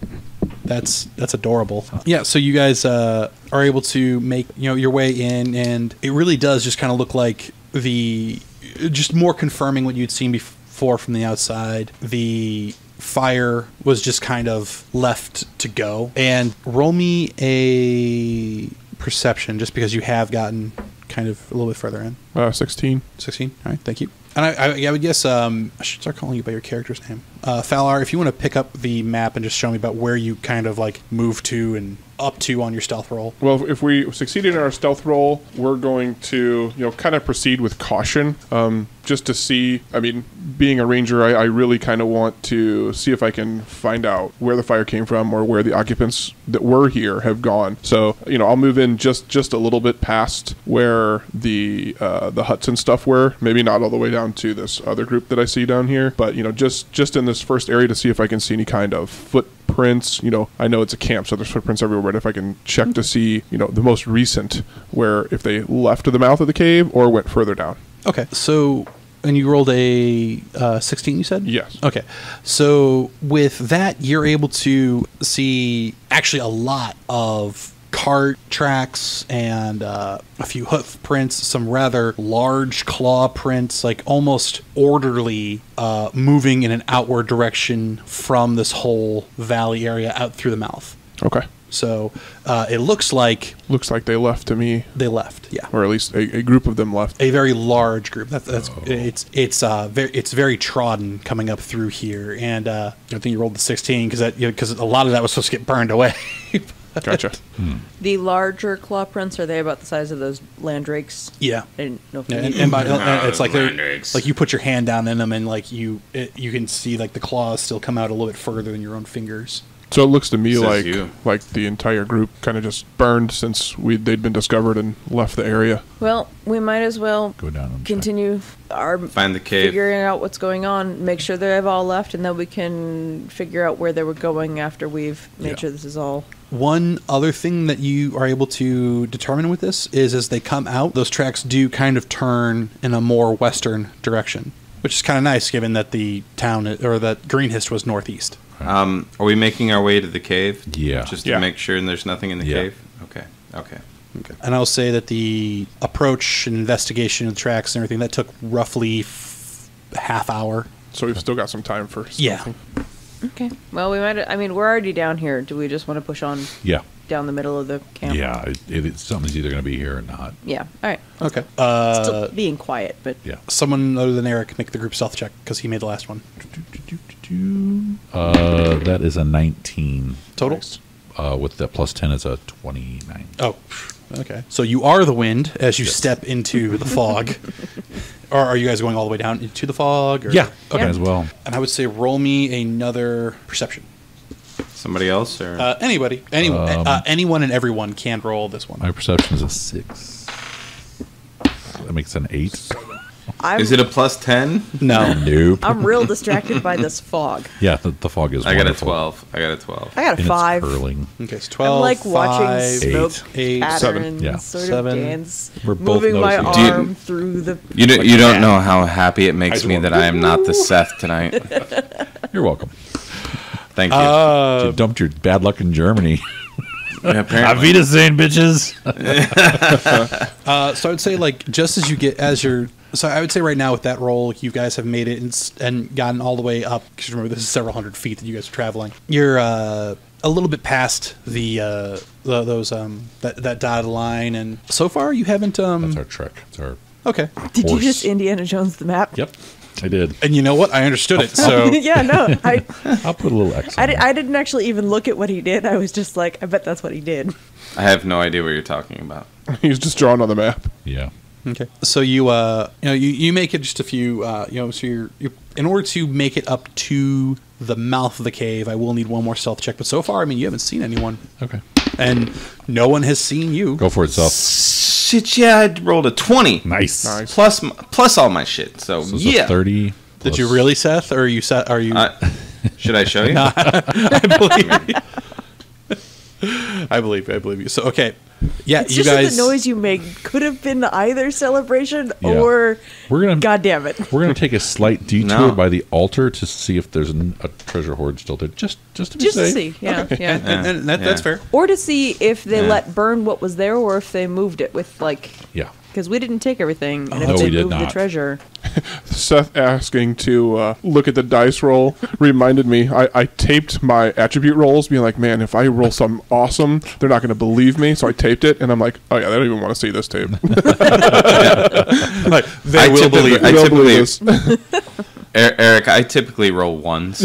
That's adorable. Yeah, so you guys are able to make your way in, and it really does just kind of look like just more confirming what you'd seen before from the outside. The fire was just kind of left to go. And roll me a perception, just because you have gotten kind of a little bit further in. 16. 16. All right, thank you. And I would guess I should start calling you by your character's name. Falar, if you want to pick up the map and just show me about where you kind of like move to and up to on your stealth roll. Well, if we succeeded in our stealth roll, we're going to, kind of proceed with caution, just to see. I mean, being a ranger, I really kind of want to see if I can find out where the fire came from or where the occupants that were here have gone. So, I'll move in just a little bit past where the huts and stuff were. Maybe not all the way down to this other group that I see down here, but just in this first area to see if I can see any kind of footprints. I know it's a camp, so there's footprints everywhere, but if I can check to see, the most recent, where if they left to the mouth of the cave or went further down. Okay, so, and you rolled a 16, you said? Yes. Okay, so with that, you're able to see actually a lot of cart tracks and a few hoof prints, some rather large claw prints, like almost orderly, moving in an outward direction from this whole valley area out through the mouth. Okay. So it looks like Looks like they left to me, they left. Yeah, or at least a group of them left. a very large group. It's very trodden coming up through here, and I think you rolled the 16 because a lot of that was supposed to get burned away. Gotcha. The larger claw prints, are they about the size of those landrakes? Yeah. I didn't know if Yeah, you and it's like they're Mandrakes. like you put your hand down in them, and like you can see like the claws still come out a little bit further than your own fingers. So it looks to me Says you. like the entire group kind of just burned since they'd been discovered and left the area. Well, we might as well Go down and check. continue our Find the cave. figuring out what's going on, make sure they've all left, and then we can figure out where they were going after we've made Yeah. sure this is all. One other thing that you are able to determine with this is as they come out, those tracks do kind of turn in a more western direction, which is kind of nice given that the town or that Greenhist was northeast. Are we making our way to the cave? Yeah. Just to Yeah. make sure there's nothing in the Yeah. cave? Okay. Okay. And I'll say that the approach and investigation of the tracks and everything, that took roughly half hour. So we've still got some time for Yeah. something. Okay. Well, we might. I mean, we're already down here. Do we just want to push on Yeah. down the middle of the camp? Yeah. Something's either going to be here or not. Yeah. All right. Okay. Still being quiet, but Yeah. Someone other than Eric make the group stealth check because he made the last one. That is a 19. Total? Nice. With the plus 10 is a 29. Oh, okay. So you are the wind as you step into the fog. Or are you guys going all the way down into the fog? Or? Yeah. Okay. As well. And I would say roll me another perception. Somebody else? Or Anybody. Anyone and everyone can roll this one. My perception is a 6. That makes an 8. is it a plus 10? No. Nope. I'm real distracted by this fog. Yeah, the fog is I got a wonderful. 12. I got a 12. I got a And it's 5. curling. Okay, it's 12, I'm like watching 5, smoke 8, patterns, Yeah. sort 7. of dance, We're both moving my noticing it. arm through the. You don't know how happy it makes just me went, that I am not the Seth tonight. You're welcome. Thank you. You dumped your bad luck in Germany. Yeah, apparently. Wiedersehen, bitches. So I would say, like, just as you get, so I would say right now with that roll, you guys have made it and gotten all the way up, because remember, this is several hundred feet that you guys are traveling. You're a little bit past that dotted line, and so far you haven't, That's our trick. It's our okay. Did you horse. just Indiana Jones the map? Yep, I did. And you know what? I understood it, so. Yeah, no, I'll put a little X on it. I didn't actually even look at what he did. I was just like, I bet that's what he did. I have no idea what you're talking about. He's just drawn on the map. Yeah. Okay. So you make it just a few so you're in order to make it up to the mouth of the cave, I will need one more stealth check. But so far, I mean, you haven't seen anyone, Okay. and no one has seen you. Go for it, Seth. Shit, yeah, I rolled a 20. Nice. Nice. Plus all my shit. So, So it's yeah. a 30. Did you really, Seth? Or are you Seth? Are you? Should I show you? I believe you. So okay, yeah, It's you just guys. that the noise you made could have been either celebration Yeah. or. We're gonna God damn it. We're gonna take a slight detour No. by the altar to see if there's a treasure hoard still there. Just to be Just to safe. see, yeah, yeah. and that's fair. Or to see if they Yeah. let burn what was there, or if they moved it with like, Yeah. because we didn't take everything, and No, if they we did moved the not. treasure, Seth asking to look at the dice roll reminded me. I taped my attribute rolls, being like, man, if I roll something awesome, they're not going to believe me. So I taped it, and I'm like, oh yeah, they don't even want to see this tape. Like they I will typically- believe. I They'll typically- believe this. Eric, I typically roll ones.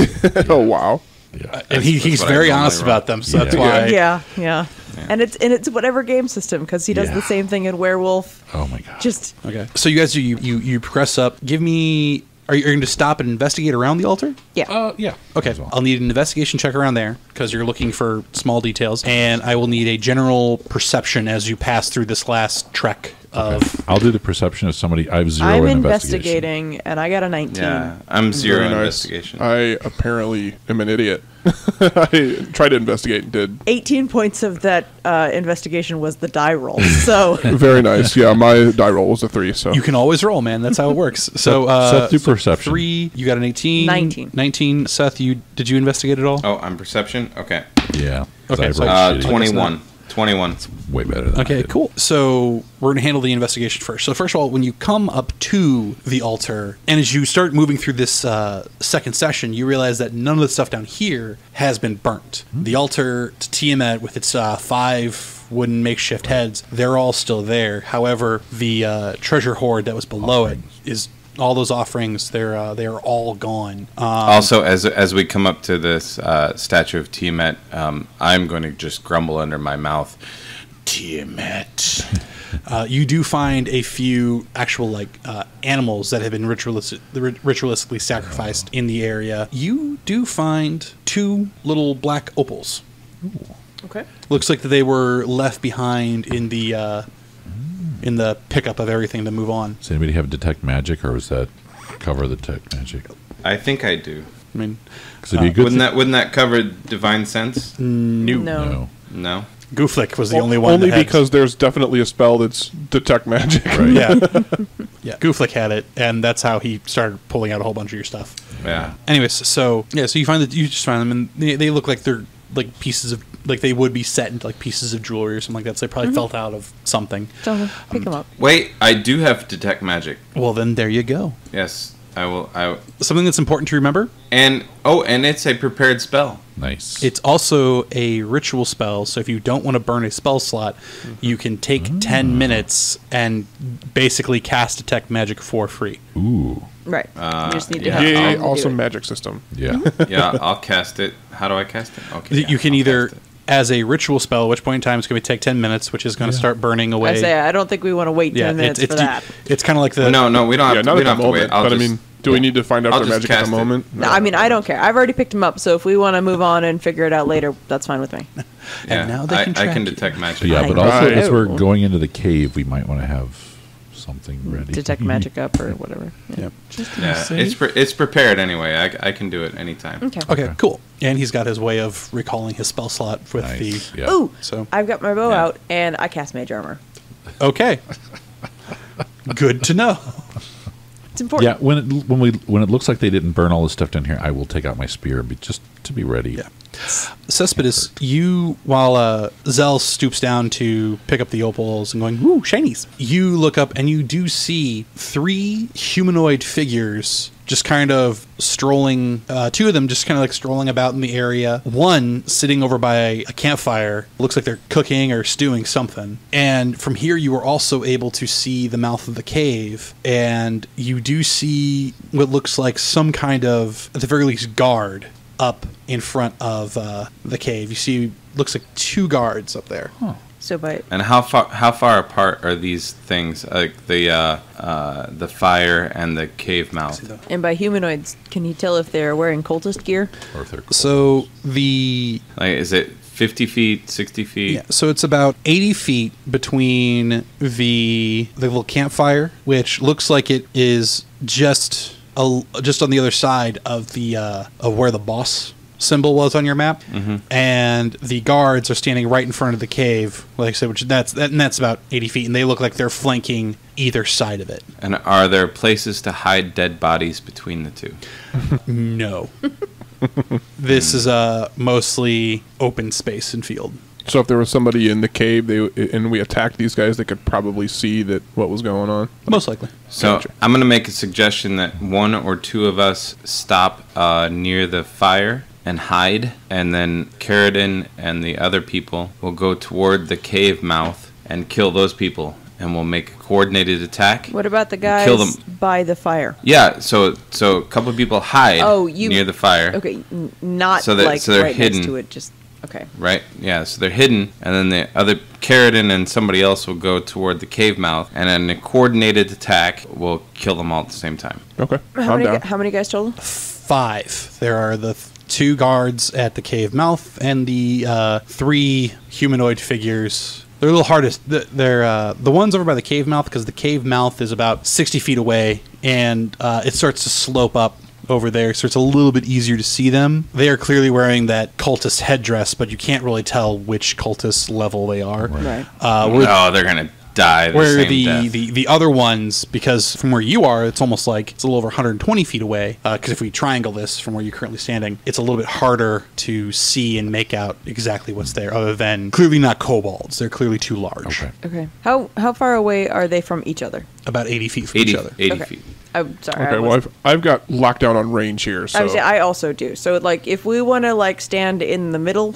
Oh wow. Yeah. And he's That's what I very normally honest roll. about them, so that's Yeah. why. yeah. And it's whatever game system, because he does Yeah. the same thing in Werewolf. Oh my god. Just Okay. So you guys you progress up. Give me. Are you going to stop and investigate around the altar? yeah. Yeah. Okay, As well. I'll need an investigation check around there because you're looking for small details, and I will need a general perception as you pass through this last trek of. I'll do the perception of somebody. I have 0 I'm in investigation. investigating, and I got a 19. Yeah, I'm 0 Very nice. investigation. I apparently am an idiot. I tried to investigate and did 18 points of that investigation was the die roll. So very nice. Yeah, my die roll was a 3. So You can always roll, man. That's how it works. So, Seth, do so perception. 3. You got an 18. 19. 19. Seth, did you investigate at all? Oh, I'm perception? Okay. Yeah. 'cause Okay, I have so- rolled shitty. 21. 21. Way better than I Okay, did. cool. So we're going to handle the investigation first. So first of all, when you come up to the altar, and as you start moving through this second session, you realize that none of the stuff down here has been burnt. The altar to Tiamat with its 5 wooden makeshift heads, they're all still there. However, the treasure hoard that was below it is all those offerings. They are all gone. Also, as we come up to this statue of Tiamat, I'm going to just grumble under my mouth, Tiamat, You do find a few actual animals that have been ritualistically sacrificed in the area. You do find 2 little black opals. Okay. Looks like that they were left behind in the pickup of everything to move on. Does anybody have detect magic, or was that cover the detect magic? I think I do. I mean, 'Cause it'd be a good Wouldn't that cover divine sense? No. No. Gooflick was the only one. Only that had- because there's definitely a spell that's detect magic. Right. yeah, yeah. Gooflick had it, and that's how he started pulling out a whole bunch of your stuff. Yeah. Anyways, so you find that you just find them, and they look like they're like pieces of they would be set into like pieces of jewelry or something like that. So they probably felt out of something. So pick them up. Wait, I do have detect magic. Well, then there you go. Yes, I will. Something that's important to remember. And it's a prepared spell. Nice. It's also a ritual spell, so if you don't want to burn a spell slot, you can take 10 minutes and basically cast detect magic for free. Ooh. Right. You just need to yeah. have Yay, time to do awesome it. magic system. Yeah. Yeah, I'll cast it. How do I cast it? Okay. You can I'll either, cast it. as a ritual spell, at which point in time it's going to take 10 minutes, which is going to start burning away. I say I don't think we want to wait 10 minutes for that. It's kind of like the... No, we don't have Yeah, to, not we at don't the have to wait. moment. I'll But just, I mean, do we need to find out I'll their just magic at cast the it. moment? No, I mean, I don't care. I've already picked them up, so if we want to move on and figure it out later, that's fine with me. yeah, now they can I track can you. detect magic. But yeah, but I also know. as we're going into the cave, we might want to have something ready. Detect magic up or whatever. Yeah. Yeah, it's prepared anyway. I can do it anytime. Okay. Okay, cool. And he's got his way of recalling his spell slot with Nice. the... Yeah. Ooh, So- I've got my bow Yeah. out, and I cast mage armor. Okay. Good to know. It's important. Yeah, when it looks like they didn't burn all the stuff down here, I will take out my spear, but just to be ready. Yeah. Cespedes, while Zell stoops down to pick up the opals and going, "Ooh, shinies!" You look up and you do see 3 humanoid figures just kind of strolling. 2 of them just kind of like strolling about in the area. One sitting over by a campfire. Looks like they're cooking or stewing something. And from here, you are also able to see the mouth of the cave, and you do see what looks like some kind of, at the very least, guard up in front of the cave. You see, looks like 2 guards up there. So by And how far apart are these things? Like the fire and the cave mouth. and by humanoids, can you tell if they're wearing cultist gear? Or if they're So the Like, is it 50 feet, 60 feet? yeah, so it's about 80 feet between the little campfire, which looks like it is just on the other side of the of where the boss symbol was on your map, and the guards are standing right in front of the cave. Like I said, that's about 80 feet, and they look like they're flanking either side of it. And are there places to hide dead bodies between the two? No, this is mostly open space and field. So if there was somebody in the cave and we attacked these guys, they could probably see that what was going on. Most likely. So Gotcha. I'm going to make a suggestion that 1 or 2 of us stop near the fire and hide, and then Carradine and the other people will go toward the cave mouth and kill those people, and we'll make a coordinated attack. What about the guys Kill them. by the fire? Yeah, so a couple of people hide near the fire. Okay, not So that- like so they're right hidden. next to it. Just okay. Right? Yeah, so they're hidden, and then the other Carradine and somebody else will go toward the cave mouth, and in a coordinated attack, we'll kill them all at the same time. Okay, How I'm many, down. how many guys total? 5. There are the 2 guards at the cave mouth and the 3 humanoid figures. They're a little hardest. They're the ones over by the cave mouth, because the cave mouth is about 60 feet away, and it starts to slope up over there, so it's a little bit easier to see them. They are clearly wearing that cultist headdress, but you can't really tell which cultist level they are. Right. Oh, they're going to die the Where same death. the other ones, because from where you are, it's almost like it's a little over 120 feet away. Because if we triangle this from where you're currently standing, it's a little bit harder to see and make out exactly what's there. Other than clearly not kobolds, they're clearly too large. Okay. Okay. How far away are they from each other? about 80 feet from each other. 80 Okay. feet. I'm sorry. Okay, well, I've got lockdown on range here, so I also do. So, like, if we want to, like, stand in the middle,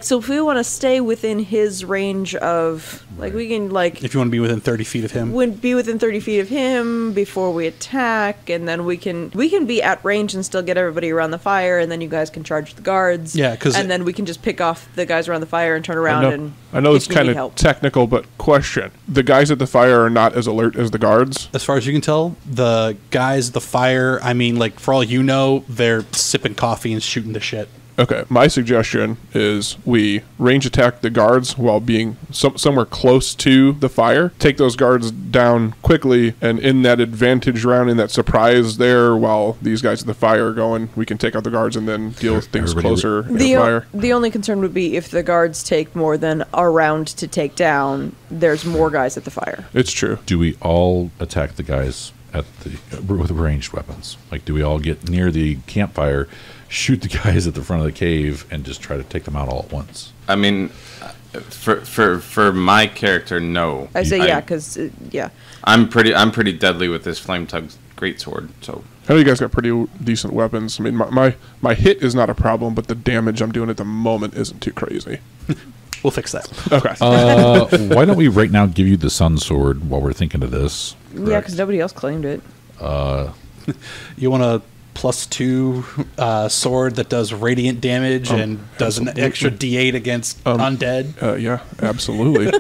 so if we want to stay within his range of, like, we can, like, If you want to be within 30 feet of him. would be within 30 feet of him before we attack, and then we can be at range and still get everybody around the fire, and then you guys can charge the guards. Yeah, 'cause and then we can just pick off the guys around the fire and turn around and. I know if it's we kind need of help. technical, but question: the guys at the fire are not as alert as the guards. As far as you can tell, the guys at the fire, I mean, like, for all you know, they're sipping coffee and shooting the shit. Okay, my suggestion is we range attack the guards while being somewhere close to the fire. Take those guards down quickly, and in that advantage round, in that surprise there, while these guys at the fire are going, we can take out the guards and then deal with things Everybody closer in the The, fire. the only concern would be if the guards take more than a round to take down, there's more guys at the fire. It's true. Do we all attack the guys at the with ranged weapons? Like, do we all get near the campfire, shoot the guys at the front of the cave, and just try to take them out all at once? I mean, for my character, no. I say yeah, because, yeah. I'm pretty deadly with this flame tug's greatsword. So I know you guys got pretty decent weapons. I mean, my hit is not a problem, but the damage I'm doing at the moment isn't too crazy. We'll fix that. Okay. Why don't we right now give you the sun sword while we're thinking of this? Yeah, because nobody else claimed it. You want a +2 sword that does radiant damage and does an extra D8 against undead? Yeah, absolutely.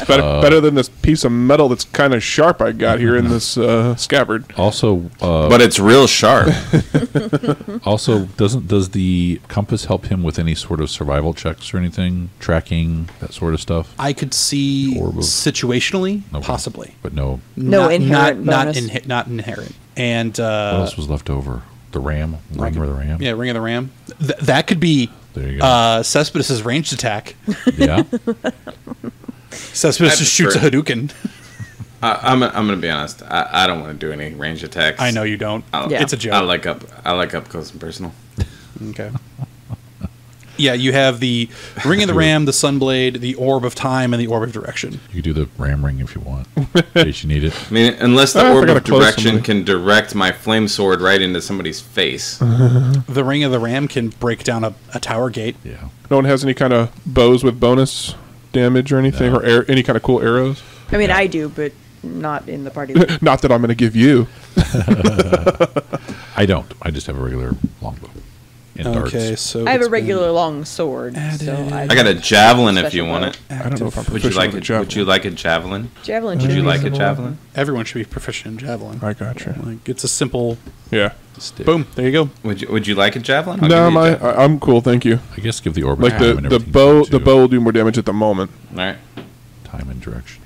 better than this piece of metal that's kind of sharp I got here in this scabbard. Also, but it's real sharp. does the compass help him with any sort of survival checks or anything, tracking, that sort of stuff? I could see Orb of- situationally, Okay. possibly. But no. No inherent not bonus. not inherent. And What else was left over? The ram, ring of the ram. yeah, Ring of the Ram. That could be There you go. Cespedes' ranged attack. Yeah. Cespedes I just shoots a prefer- Hadouken. I'm gonna be honest. I don't want to do any range attacks. I know you don't. Yeah. It's a joke. I like up close and personal. Okay. Yeah, you have the Ring of the Ram, the Sunblade, the Orb of Time, and the Orb of Direction. You could do the ram ring if you want, in case you need it. I mean, unless the I orb gotta of close direction somebody. can direct my flame sword right into somebody's face. The Ring of the Ram can break down a tower gate. Yeah. No one has any kind of bows with bonus damage or anything, No. or any kind of cool arrows? I mean, I do, but not in the party. Not that I'm going to give you. I don't. I just have a regular longbow. And Okay, darts. so I have a it's regular long sword. So I got a javelin if you Special want bow. it. I don't know if I'm Would you proficient like with a it? javelin. Would you like a javelin? Javelin. Would should you be like a usable. javelin? everyone should be proficient in javelin. I gotcha. Like, it's a simple Yeah. Stick. boom. There you go. Would you like a javelin? I'll No, give you a javelin. I'm cool, thank you. I guess give the orb of Like time and the everything bow, too. the bow will do more damage at the moment. All right. Time and direction.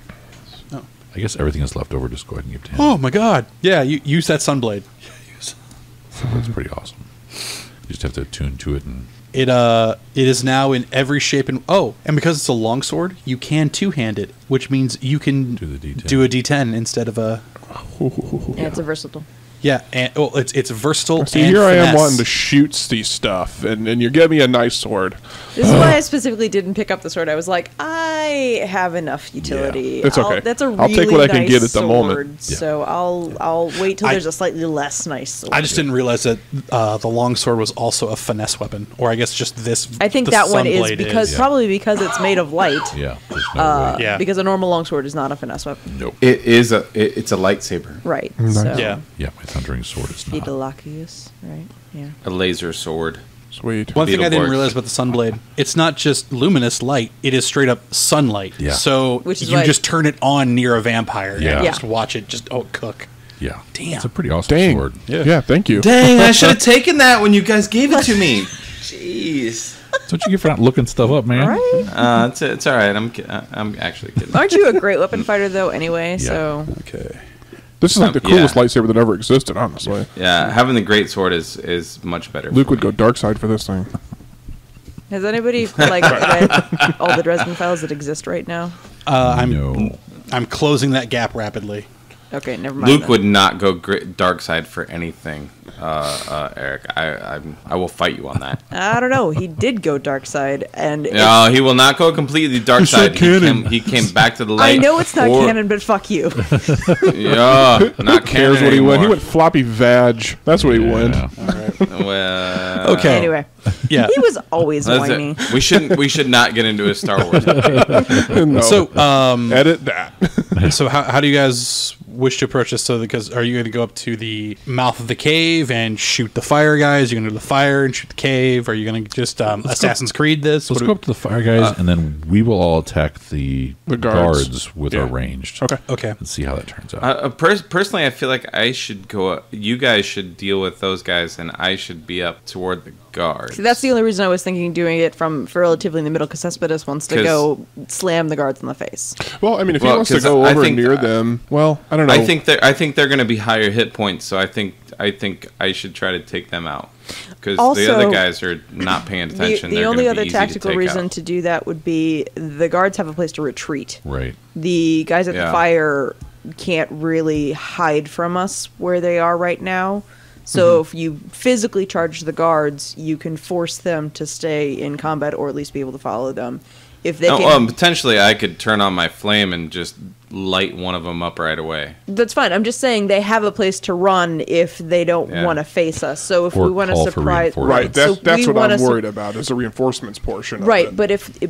Oh. I guess everything is left over. Just go ahead and give to him. Oh my God! Yeah, you use that Sunblade. That's pretty awesome. You just have to attune to it and It is now in every shape and and because it's a longsword, you can two-hand it, which means you can Do the D10. do a D10 instead of a Yeah, it's a versatile. and it's versatile. See, and here I am finesse. wanting to shoot these stuff, and you're giving me a nice sword. This is why I specifically didn't pick up the sword. I was like, I have enough utility. It's okay. That's a I'll really take what I can nice get at the moment. sword, Yeah. So I'll wait till I- there's a slightly less nice sword. I just didn't realize that the longsword was also a finesse weapon, or I guess just this. I think the that one is Sunblade because Yeah. probably because it's made of light. yeah. There's no way. Yeah. Because a normal longsword is not a finesse weapon. Nope. It's a lightsaber, Right. Nice. So Yeah. Yeah, my thundering sword is not. Edelacius, right? Yeah. a laser sword. Sweet. One thing I didn't Beetleborgs. realize about the Sunblade, it's not just luminous light; it is straight up sunlight. Yeah. So Which is you why- just turn it on near a vampire Yeah. and Yeah. just watch it cook. Yeah. Damn. It's a pretty awesome Dang. sword. Yeah, thank you. Dang, I should have taken that when you guys gave it to me. Jeez. That's what you get for not looking stuff up, man. Right? It's all right. I'm actually kidding. Aren't you a great weapon fighter though? Anyway, so Okay. This is like the Yeah. coolest lightsaber that ever existed, honestly. Yeah, having the great sword is much better. Luke for would me. go dark side for this thing. has anybody like read all the Dresden Files that exist right now? I'm No. I'm closing that gap rapidly. Okay, never mind. Luke then. would not go dark side for anything, Eric. I will fight you on that. I don't know. He did go dark side, and No, he will not go completely dark side. He came back to the light. I know it's not canon, but fuck you. Yeah, not canon Cares what he went. He anymore. went floppy vag. That's what he went. Well, Okay. Anyway, Yeah. he was always that's whiny. it. We should not get into a Star Wars. No. So, edit that. so how do you guys wish to approach this? So, because are you going to go up to the mouth of the cave and shoot the fire guys? Are you going to do the fire and shoot the cave? Are you going to just Assassin's Creed this? Let's What go up to the fire guys, and then we will all attack the guards. guards with Yeah. our ranged. Okay. And see how that turns out. Personally, I feel like I should go. You guys should deal with those guys, and I should be up toward the guards. See, that's the only reason I was thinking doing it from for relatively in the middle, because Cespedes wants to 'Cause- go slam the guards in the face. Well, I mean, if he Well, wants to 'cause go I over think- near them, well, I don't know. I think they're going to be higher hit points, so I think I should try to take them out because the Also, other guys are not paying attention. The They're only gonna other be easy to tactical take reason out. to do that would be the guards have a place to retreat. Right. The guys at the Yeah. fire can't really hide from us where they are right now. So if you physically charge the guards, you can force them to stay in combat or at least be able to follow them. If they can, Potentially, I could turn on my flame and just light one of them up right away. that's fine. I'm just saying they have a place to run if they don't Yeah. want to face us. So if Or we want to call for surprise, reinforcements. right. That's so that's we what wanna I'm su- worried about is the reinforcements portion. Of Right, it.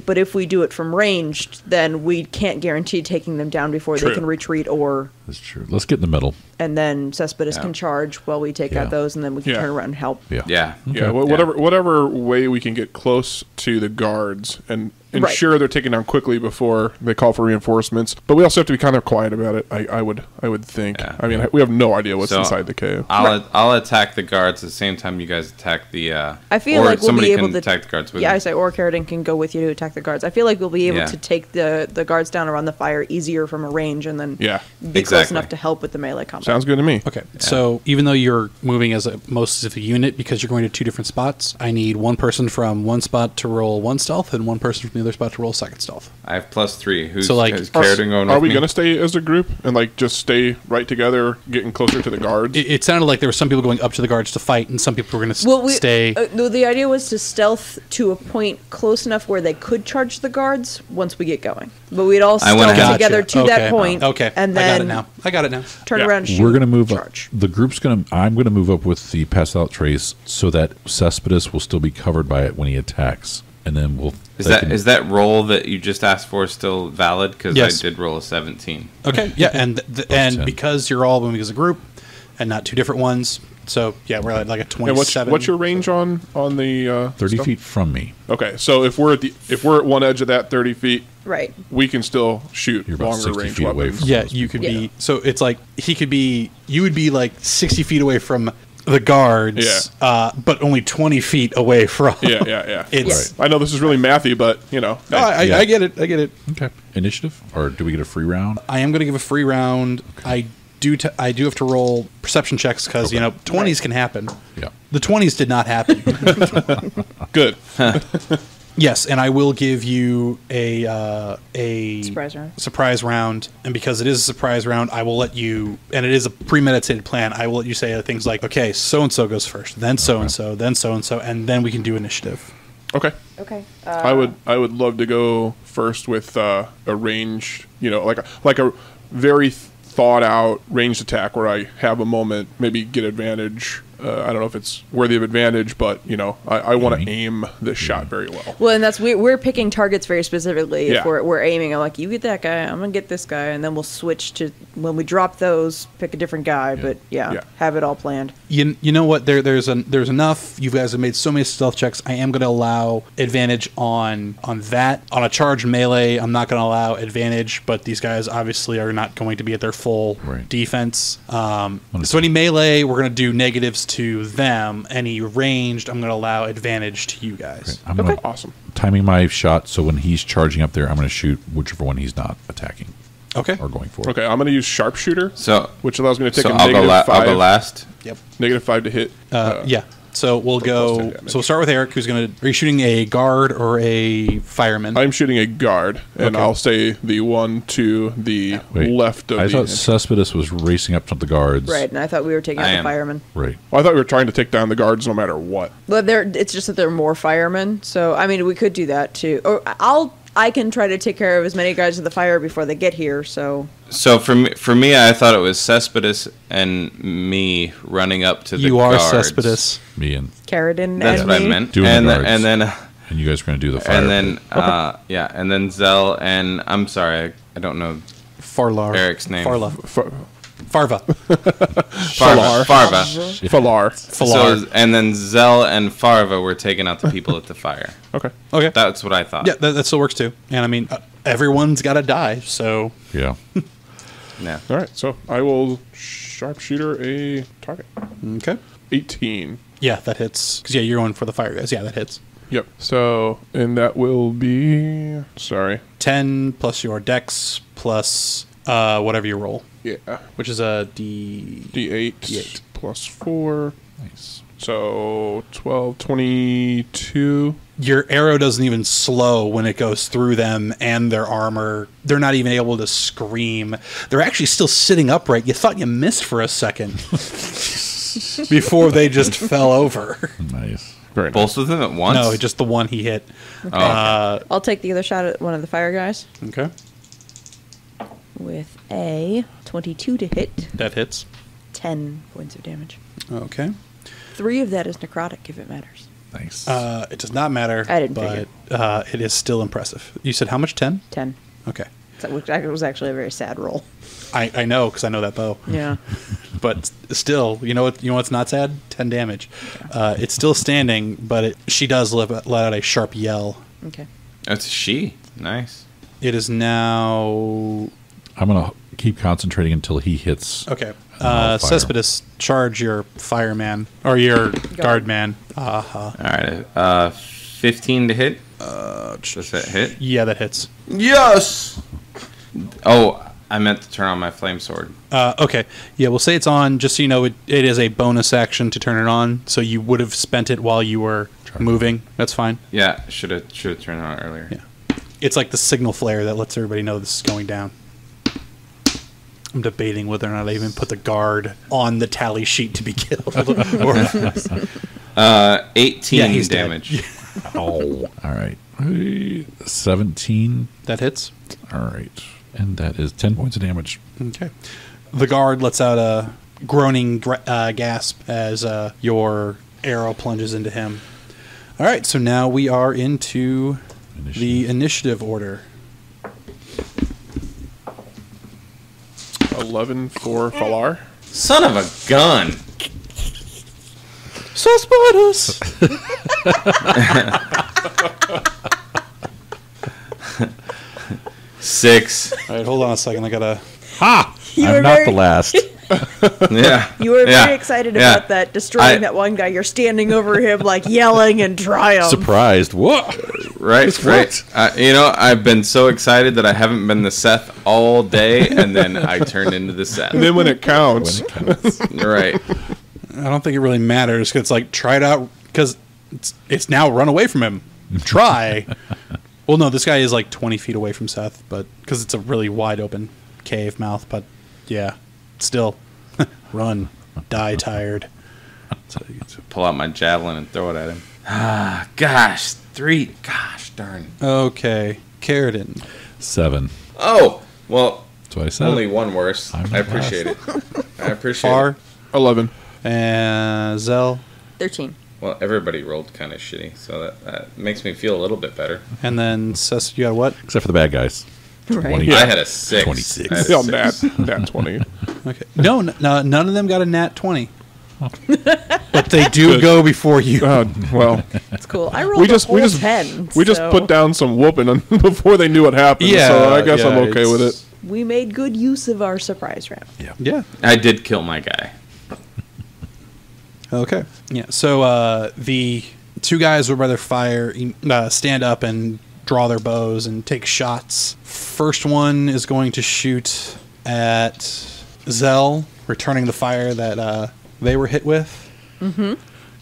but if we do it from ranged, then we can't guarantee taking them down before True. they can retreat, or That's true. Let's get in the middle. and then Cespedes Yeah. can charge while we take Yeah. out those, and then we can Yeah. turn around and help. Yeah. Yeah. Yeah, whatever way we can get close to the guards and ensure they're taken down quickly before they call for reinforcements. But we also have to be kind of quiet about it. I would think. Yeah. I mean, we have no idea what's So, inside the cave. I'll attack the guards at the same time you guys attack the. I feel or like we'll somebody be able can to attack the guards with Yeah, me. I say, or Carradine can go with you to attack the guards. I feel like we'll be able Yeah. to take the guards down around the fire easier from a range, and then Yeah. be close Exactly. enough to help with the melee combat. Sounds good to me. Okay, so even though you're moving as most of a unit because you're going to two different spots, I need one person from one spot to roll one stealth and one person from the other spot to roll second stealth. I have +3. Who's So, like, is Carradine going Are with we me? going to stay as a group and like just stay right together, getting closer to the guards? It sounded like there were some people going up to the guards to fight, and some people were going to Well, stay. No, the idea was to stealth to a point close enough where they could charge the guards once we get going. But we'd all I wanna stealth have- together to that Okay. point, Okay, and I got it then now. I got it now. turn Yeah. around and shoot. We're going to move up. charge. The group's going to. I'm going to move up with the pass out trace so that Cespedes will still be covered by it when he attacks, and then we'll. Is that roll that you just asked for still valid? Because Yes. I did roll a 17. Okay, yeah, and and 10. because you're all moving as a group and not two different ones, so yeah, we're at like a And 27. what's your range on the 30 stuff? feet from me? Okay, so if we're at one edge of that 30 feet, Right. we can still shoot You're about longer 60 range feet away weapons. from- Yeah, you could Yeah. be. So it's like he could be. You would be like 60 feet away from the guards, but only 20 feet away from. Yeah. It's. I know this is really mathy, but you know. Oh, I Yeah. get it. I get it. Okay. Initiative, or do we get a free round? I am going to give a free round. I do have to roll perception checks because you know 20s can happen. Yeah. The 20s did not happen. Good. Yes, and I will give you a Surprise round. surprise round, and because it is a surprise round, I will let you, and it is a premeditated plan. I will let you say things like, "Okay, so and so goes first, then so and so, then so and so, and then we can do initiative." Okay. Okay. I would love to go first with a ranged, like a very thought out ranged attack where I have a moment, maybe get advantage. I don't know if it's worthy of advantage, but I want to aim this shot very well. Well, and that's we're picking targets very specifically. If Yeah. we're aiming, I'm like, you get that guy, I'm gonna get this guy, and then we'll switch to when we drop those, pick a different guy. But Yeah. have it all planned. You know what? There's enough. You guys have made so many stealth checks. I am going to allow advantage on that. On a charged melee, I'm not going to allow advantage. But these guys obviously are not going to be at their full Right. defense. So any melee, we're going to do negatives to them. Any ranged, I'm going to allow advantage to you guys. I'm gonna, Awesome. timing my shot so when he's charging up there, I'm going to shoot whichever one he's not attacking Okay. or going for. Okay, I'm going to use sharpshooter, So which allows me to take so a I'll go -5. last. Yep. -5 to hit. Yeah. So we'll go. damage. So we'll start with Eric, who's going to. Are you shooting a guard or a fireman? I'm shooting a guard, and Okay. I'll say the one to the Wait, left of I the. thought Cespedes was racing up to the guards. Right, and I thought we were taking I out the am. firemen. Right. Well, I thought we were trying to take down the guards no matter what. But it's just that there are more firemen. So I mean, we could do that too. Or I can try to take care of as many guys with the fire before they get here. So So for me, I thought it was Cespedes and me running up to the you are guards. Cespedes. Me and Carradine That's and what me. I meant. Doing and the then, guards. and then you guys are going to do the fire. and then and then Zell and I'm sorry, I don't know Farlar. Eric's name. Farla. F- Farva. Farva. Falar. Falar. So, and then Zell and Farva were taking out the people at the fire. Okay. Okay. That's what I thought. Yeah, that still works too. And I mean, everyone's got to die. So yeah. Yeah. All right. So I will sharpshooter a target. okay. 18. Yeah, that hits. Because you're going for the fire guys. Yeah, that hits. Yep. So, and that will be. Sorry. 10 plus your dex plus whatever you roll, Yeah. which is a D. D8, D8. plus 4. Nice. So 12, 22. Your arrow doesn't even slow when it goes through them and their armor. They're not even able to scream. They're actually still sitting upright. You thought you missed for a second before they just fell over. Nice. Very nice. Both of them at once? No, just the one he hit. Oh, I'll take the other shot at one of the fire guys Okay, with a 22 to hit, that hits. 10 points of damage. Okay, 3 of that is necrotic if it matters. Nice. it does not matter. I didn't but figure. it is still impressive. You said how much? 10. 10. Okay, That was actually a very sad roll. I know because I know that bow. Yeah. But still, you know what's not sad? 10 damage. It's still standing, but she does let out a sharp yell. Okay. that's a she. Nice. It is now I'm going to keep concentrating until he hits. okay. Fire. Cespedes, charge your fireman or your guard man. All right. 15 to hit. Does that hit? Yeah, that hits. Yes. Oh, I meant to turn on my flame sword. Okay. Yeah, we'll say it's on. Just so you know, it is a bonus action to turn it on. So you would have spent it while you were moving. That's fine. Yeah, should have turned it on earlier. Yeah. It's like the signal flare that lets everybody know this is going down. I'm debating whether or not I even put the guard on the tally sheet to be killed. Or, 18 Yeah, he's dead. damage. Oh. All right. 17. that hits. All right. And that is 10 points of damage. Okay. The guard lets out a groaning gasp as your arrow plunges into him. All right, so now we are into the initiative order. 11 for Falar. Son of a gun. Cespedes! 6. All right, hold on a second. I gotta. You were I'm not very- the last. Yeah. You were Yeah. very excited Yeah. about that, destroying I- that one guy. You're standing over him, like, yelling in triumph. Surprised. What? Right, right. I've been so excited that I haven't been the Seth all day, and then I turned into the Seth. And then when it counts, Right. I don't think it really matters. 'Cause it's like, try it out. Because it's now run away from him. Try. Well, no, this guy is like 20 feet away from Seth, but because it's a really wide open cave mouth. But yeah, still, run, die tired. Pull out my javelin and throw it at him. Ah, gosh. 3. Gosh, darn. Okay, Carradine. 7. Oh, well, That's what I said. only one worse. I'm I appreciate it. I appreciate Far it. 11. and Zell, 13. Well, everybody rolled kind of shitty, so that makes me feel a little bit better. and then Cess. You got what? Except for the bad guys. Right. 20. I had a 6. 26. I had a Yeah, 6. nat 20. Okay. No, none of them got a nat 20. But they do go before you. Well, It's cool. I rolled a whole 10. we just so put down some whooping on, before they knew what happened. Yeah, so I guess yeah, I'm okay with it's- it. We made good use of our surprise round. Yeah. I did kill my guy. Okay. Yeah. So the two guys would rather stand up and draw their bows and take shots. First one is going to shoot at Zell, returning the fire that they were hit with. Mm-hmm.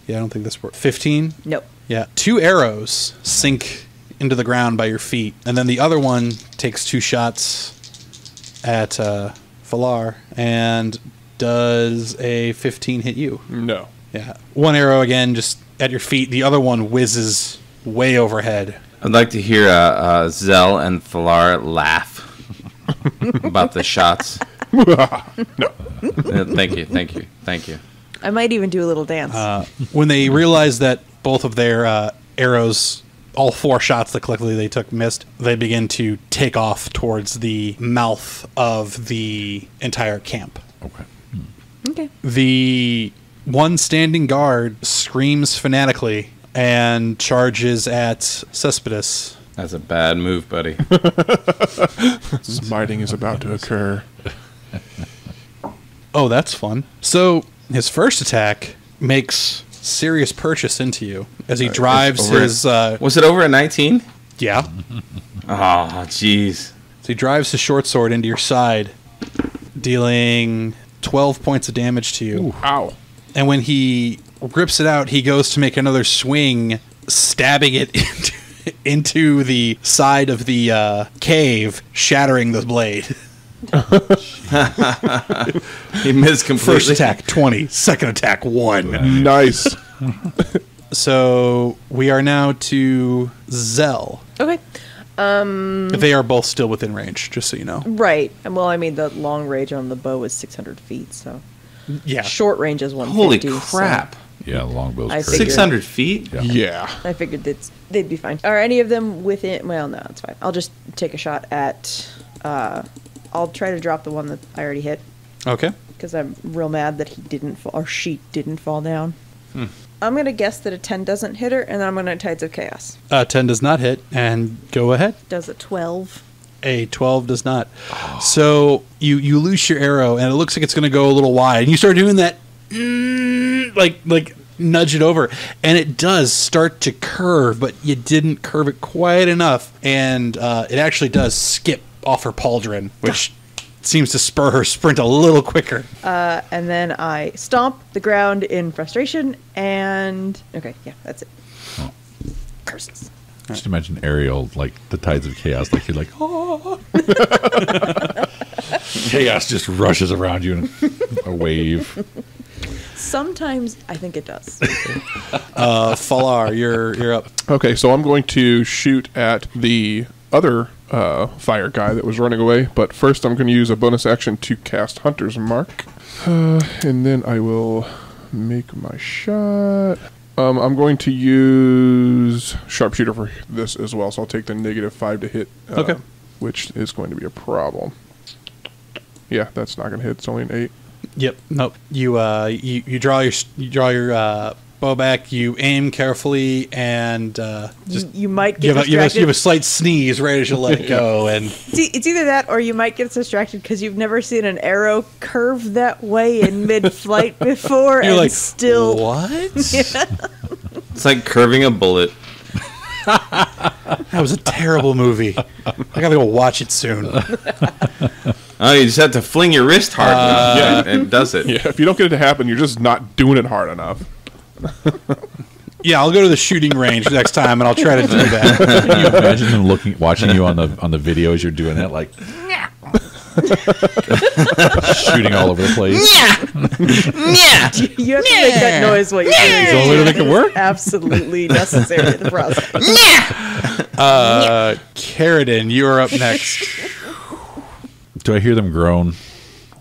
Yeah, I don't think this works. 15? Nope. Yeah. 2 arrows sink into the ground by your feet, and then the other one takes 2 shots at Falar, and does a 15 hit you? No. Yeah. 1 arrow again, just at your feet. The other one whizzes way overhead. I'd like to hear Zell and Thalar laugh about the shots. Thank you. I might even do a little dance. When they realize that both of their arrows, all 4 shots that collectively they took missed, they begin to take off towards the mouth of the entire camp. Okay. Okay. The one standing guard screams fanatically and charges at Cespedes. That's a bad move, buddy. Smiting is about to occur. Oh, that's fun. So his first attack makes serious purchase into you as he drives his... Was it over a 19? yeah. Oh, jeez. So he drives his short sword into your side, dealing 12 points of damage to you. Ow. And when he rips it out, he goes to make another swing, stabbing it into the side of the cave, shattering the blade. He missed completely. First attack, 20. Second attack, 1. Nice. So we are now to Zell. Okay. They are both still within range, just so you know. Right. Well, I mean, the long range on the bow is 600 feet, so Yeah. short range is Holy 150. crap. Yeah, the longbow's I crazy. figured- 600 feet? Yeah. So I figured they'd be fine. Are any of them within? Well, no, it's fine. I'll just take a shot at. I'll try to drop the one that I already hit Okay. because I'm real mad that he didn't fall, or she didn't fall down. I'm gonna guess that a 10 doesn't hit her, and then I'm gonna Tides of Chaos. 10 does not hit, and go ahead. Does a 12? A 12 does not. So you loose your arrow, and it looks like it's going to go a little wide. And you start doing that, like nudge it over, and it does start to curve, but you didn't curve it quite enough, and it actually does skip off her pauldron, which seems to spur her sprint a little quicker. And then I stomp the ground in frustration, and okay, yeah, that's it. Oh. Curses. Just imagine Ariel, like the Tides of Chaos, like you're like, oh. Chaos just rushes around you in a wave. Sometimes I think it does. Falar, you're up. Okay, so I'm going to shoot at the other fire guy that was running away, but first I'm going to use a bonus action to cast Hunter's Mark. And then I will make my shot. I'm going to use Sharpshooter for this as well, so I'll take the -5 to hit, Okay. which is going to be a problem. Yeah, that's not going to hit. It's only an 8. Yep. Nope. You draw your bow back. You aim carefully, and just You might you get have, distracted. you have a slight sneeze right as you let it go, and It's either that or you might get distracted because you've never seen an arrow curve that way in mid-flight before, you're and like, still. what? It's like curving a bullet. That was a terrible movie. I gotta go watch it soon. Oh, you just have to fling your wrist hard enough, and it does it. Yeah, if you don't get it to happen, you're just not doing it hard enough. Yeah, I'll go to the shooting range next time, and I'll try to do that. Can you imagine them watching you on the video as you're doing that, like shooting all over the place? You have to make that noise while you're doing Is the only way to make it work? Absolutely necessary to the process. Carradine, you are up next. Do I hear them groan?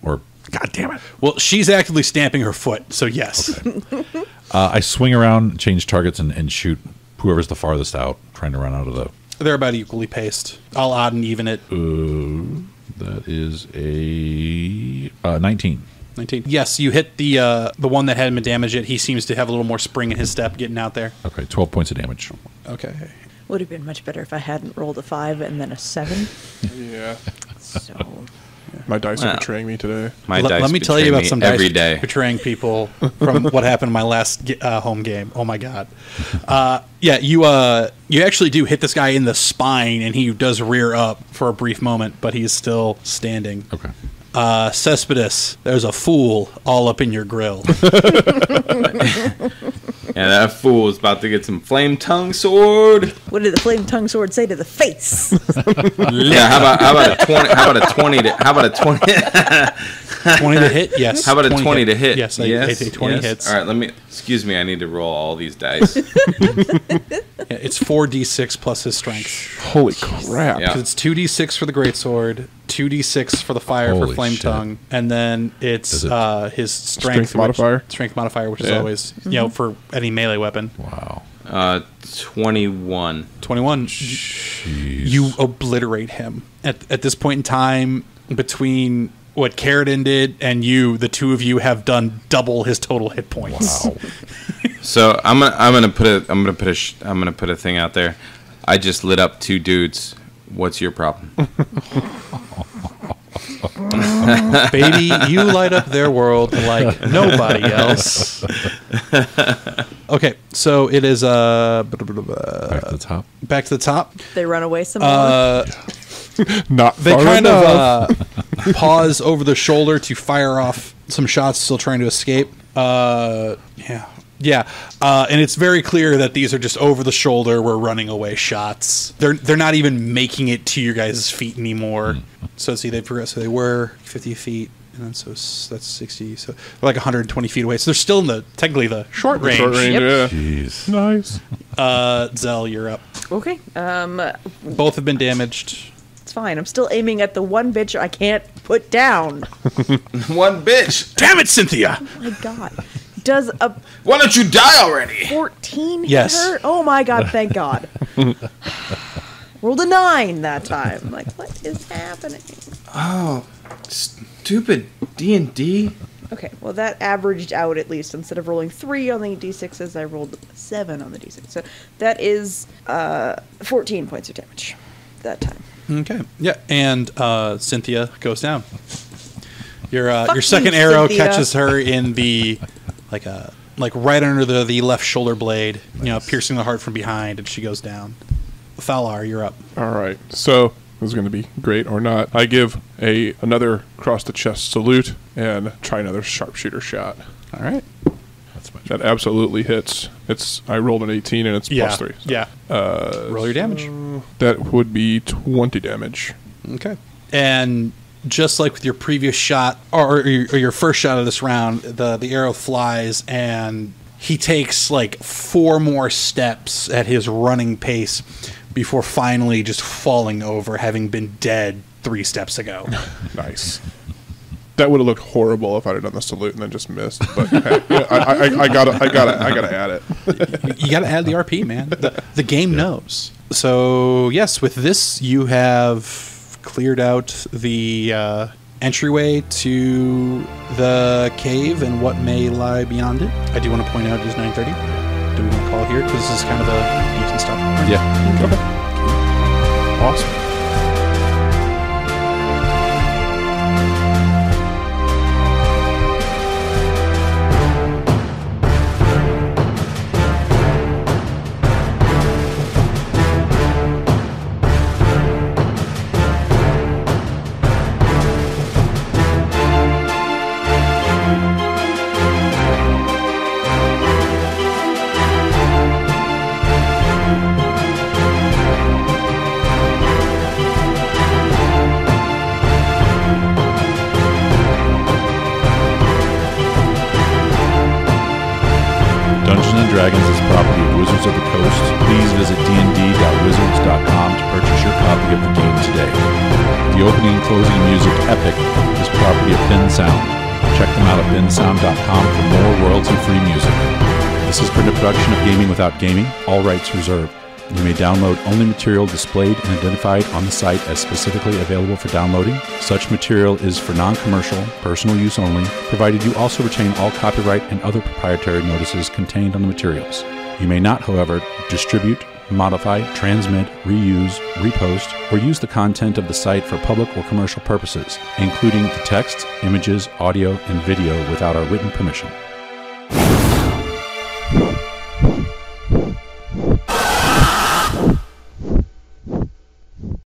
Or God damn it! Well, she's actively stamping her foot, so yes. I swing around, change targets, and shoot whoever's the farthest out, trying to run out of the. They're about equally paced. I'll odd and even it. That is a 19. 19. Yes, you hit the one that hadn't been damaged yet. He seems to have a little more spring in his step getting out there. Okay, 12 points of damage. Okay. Would have been much better if I hadn't rolled a 5 and then a 7. Yeah. So My dice Wow. are betraying me today. My Let dice me tell you betray about me some dice every day. betraying people from what happened in my last home game. Oh my god! Yeah, you actually do hit this guy in the spine, and he does rear up for a brief moment, but he is still standing. Okay. Cespedes, there's a fool all up in your grill. Yeah, that fool is about to get some flame tongue sword. What did the flame tongue sword say to the face? Yeah, how about a 20? How about a 20? How about a 20? 20 to hit? Yes. How about a 20 to hit? Yes, I say 20 hits. All right, excuse me, I need to roll all these dice. Yeah, it's 4d6 plus his strength. Holy crap. Yeah. Because it's 2d6 for the greatsword, 2d6 for the fire for Holy flame shit. tongue, and then it's Is it- his strength modifier? Strength modifier, which is Yeah. always for any melee weapon. Wow. 21. 21. You obliterate him at this point in time. Between what Carradine did and you, the two of you have done double his total hit points. Wow. So I'm gonna put a thing out there. I just lit up 2 dudes. What's your problem? Baby, you light up their world like nobody else. Okay, so it is Back to the top. back to the top. They run away some more. Not They far kind enough. of pause over the shoulder to fire off some shots, still trying to escape. Yeah. And it's very clear that these are just over the shoulder, we're running away shots. They're not even making it to your guys' feet anymore. So see, they progress. So they were 50 feet, and then that's 60. So they're like 120 feet away. So they're still in technically the short range. Short range, Yep. yeah. Jeez. Nice. Zell, you're up. Okay. Both have been damaged. It's fine. I'm still aiming at the one bitch I can't put down. One bitch. Damn it, Cynthia! Oh my god. Does a Why don't you die already? 14 hit Yes. her? Oh my god, thank god. Rolled a 9 that time. Like, what is happening? Oh, stupid D&D. Okay, well that averaged out at least. Instead of rolling 3 on the d6s, I rolled 7 on the d6. So that is 14 points of damage that time. Okay. Yeah, and Cynthia goes down. Your Fuck second you, arrow Cynthia. catches her in the like right under the left shoulder blade, piercing the heart from behind, and she goes down. Thalar, you're up. All right. So this is going to be great or not. I give another cross the chest salute and try another sharpshooter shot. All right. That's much. That absolutely hits. I rolled an 18 and it's plus 3. So Yeah. Roll your damage. that would be 20 damage. Okay. And just like with your previous shot, or your first shot of this round, the arrow flies, and he takes like 4 more steps at his running pace before finally just falling over, having been dead 3 steps ago. Nice. That would have looked horrible if I'd have done the salute and then just missed. But hey, I gotta add it. You got to add the RP, man. The game knows. So yes, with this, you have cleared out the entryway to the cave and what may lie beyond it. I do want to point out it is 9:30. Do we want to call it here? Because this is kind of the news and stuff. Yeah. Okay. Awesome. Dungeons & Dragons is property of Wizards of the Coast. Please visit dnd.wizards.com to purchase your copy of the game today. The opening and closing music, Epic, is property of Ben Sound. Check them out at bensound.com for more royalty-free music. This has been a production of Gaming Without Gaming, all rights reserved. You may download only material displayed and identified on the site as specifically available for downloading. Such material is for non-commercial, personal use only, provided you also retain all copyright and other proprietary notices contained on the materials. You may not, however, distribute, modify, transmit, reuse, repost, or use the content of the site for public or commercial purposes, including the text, images, audio, and video without our written permission.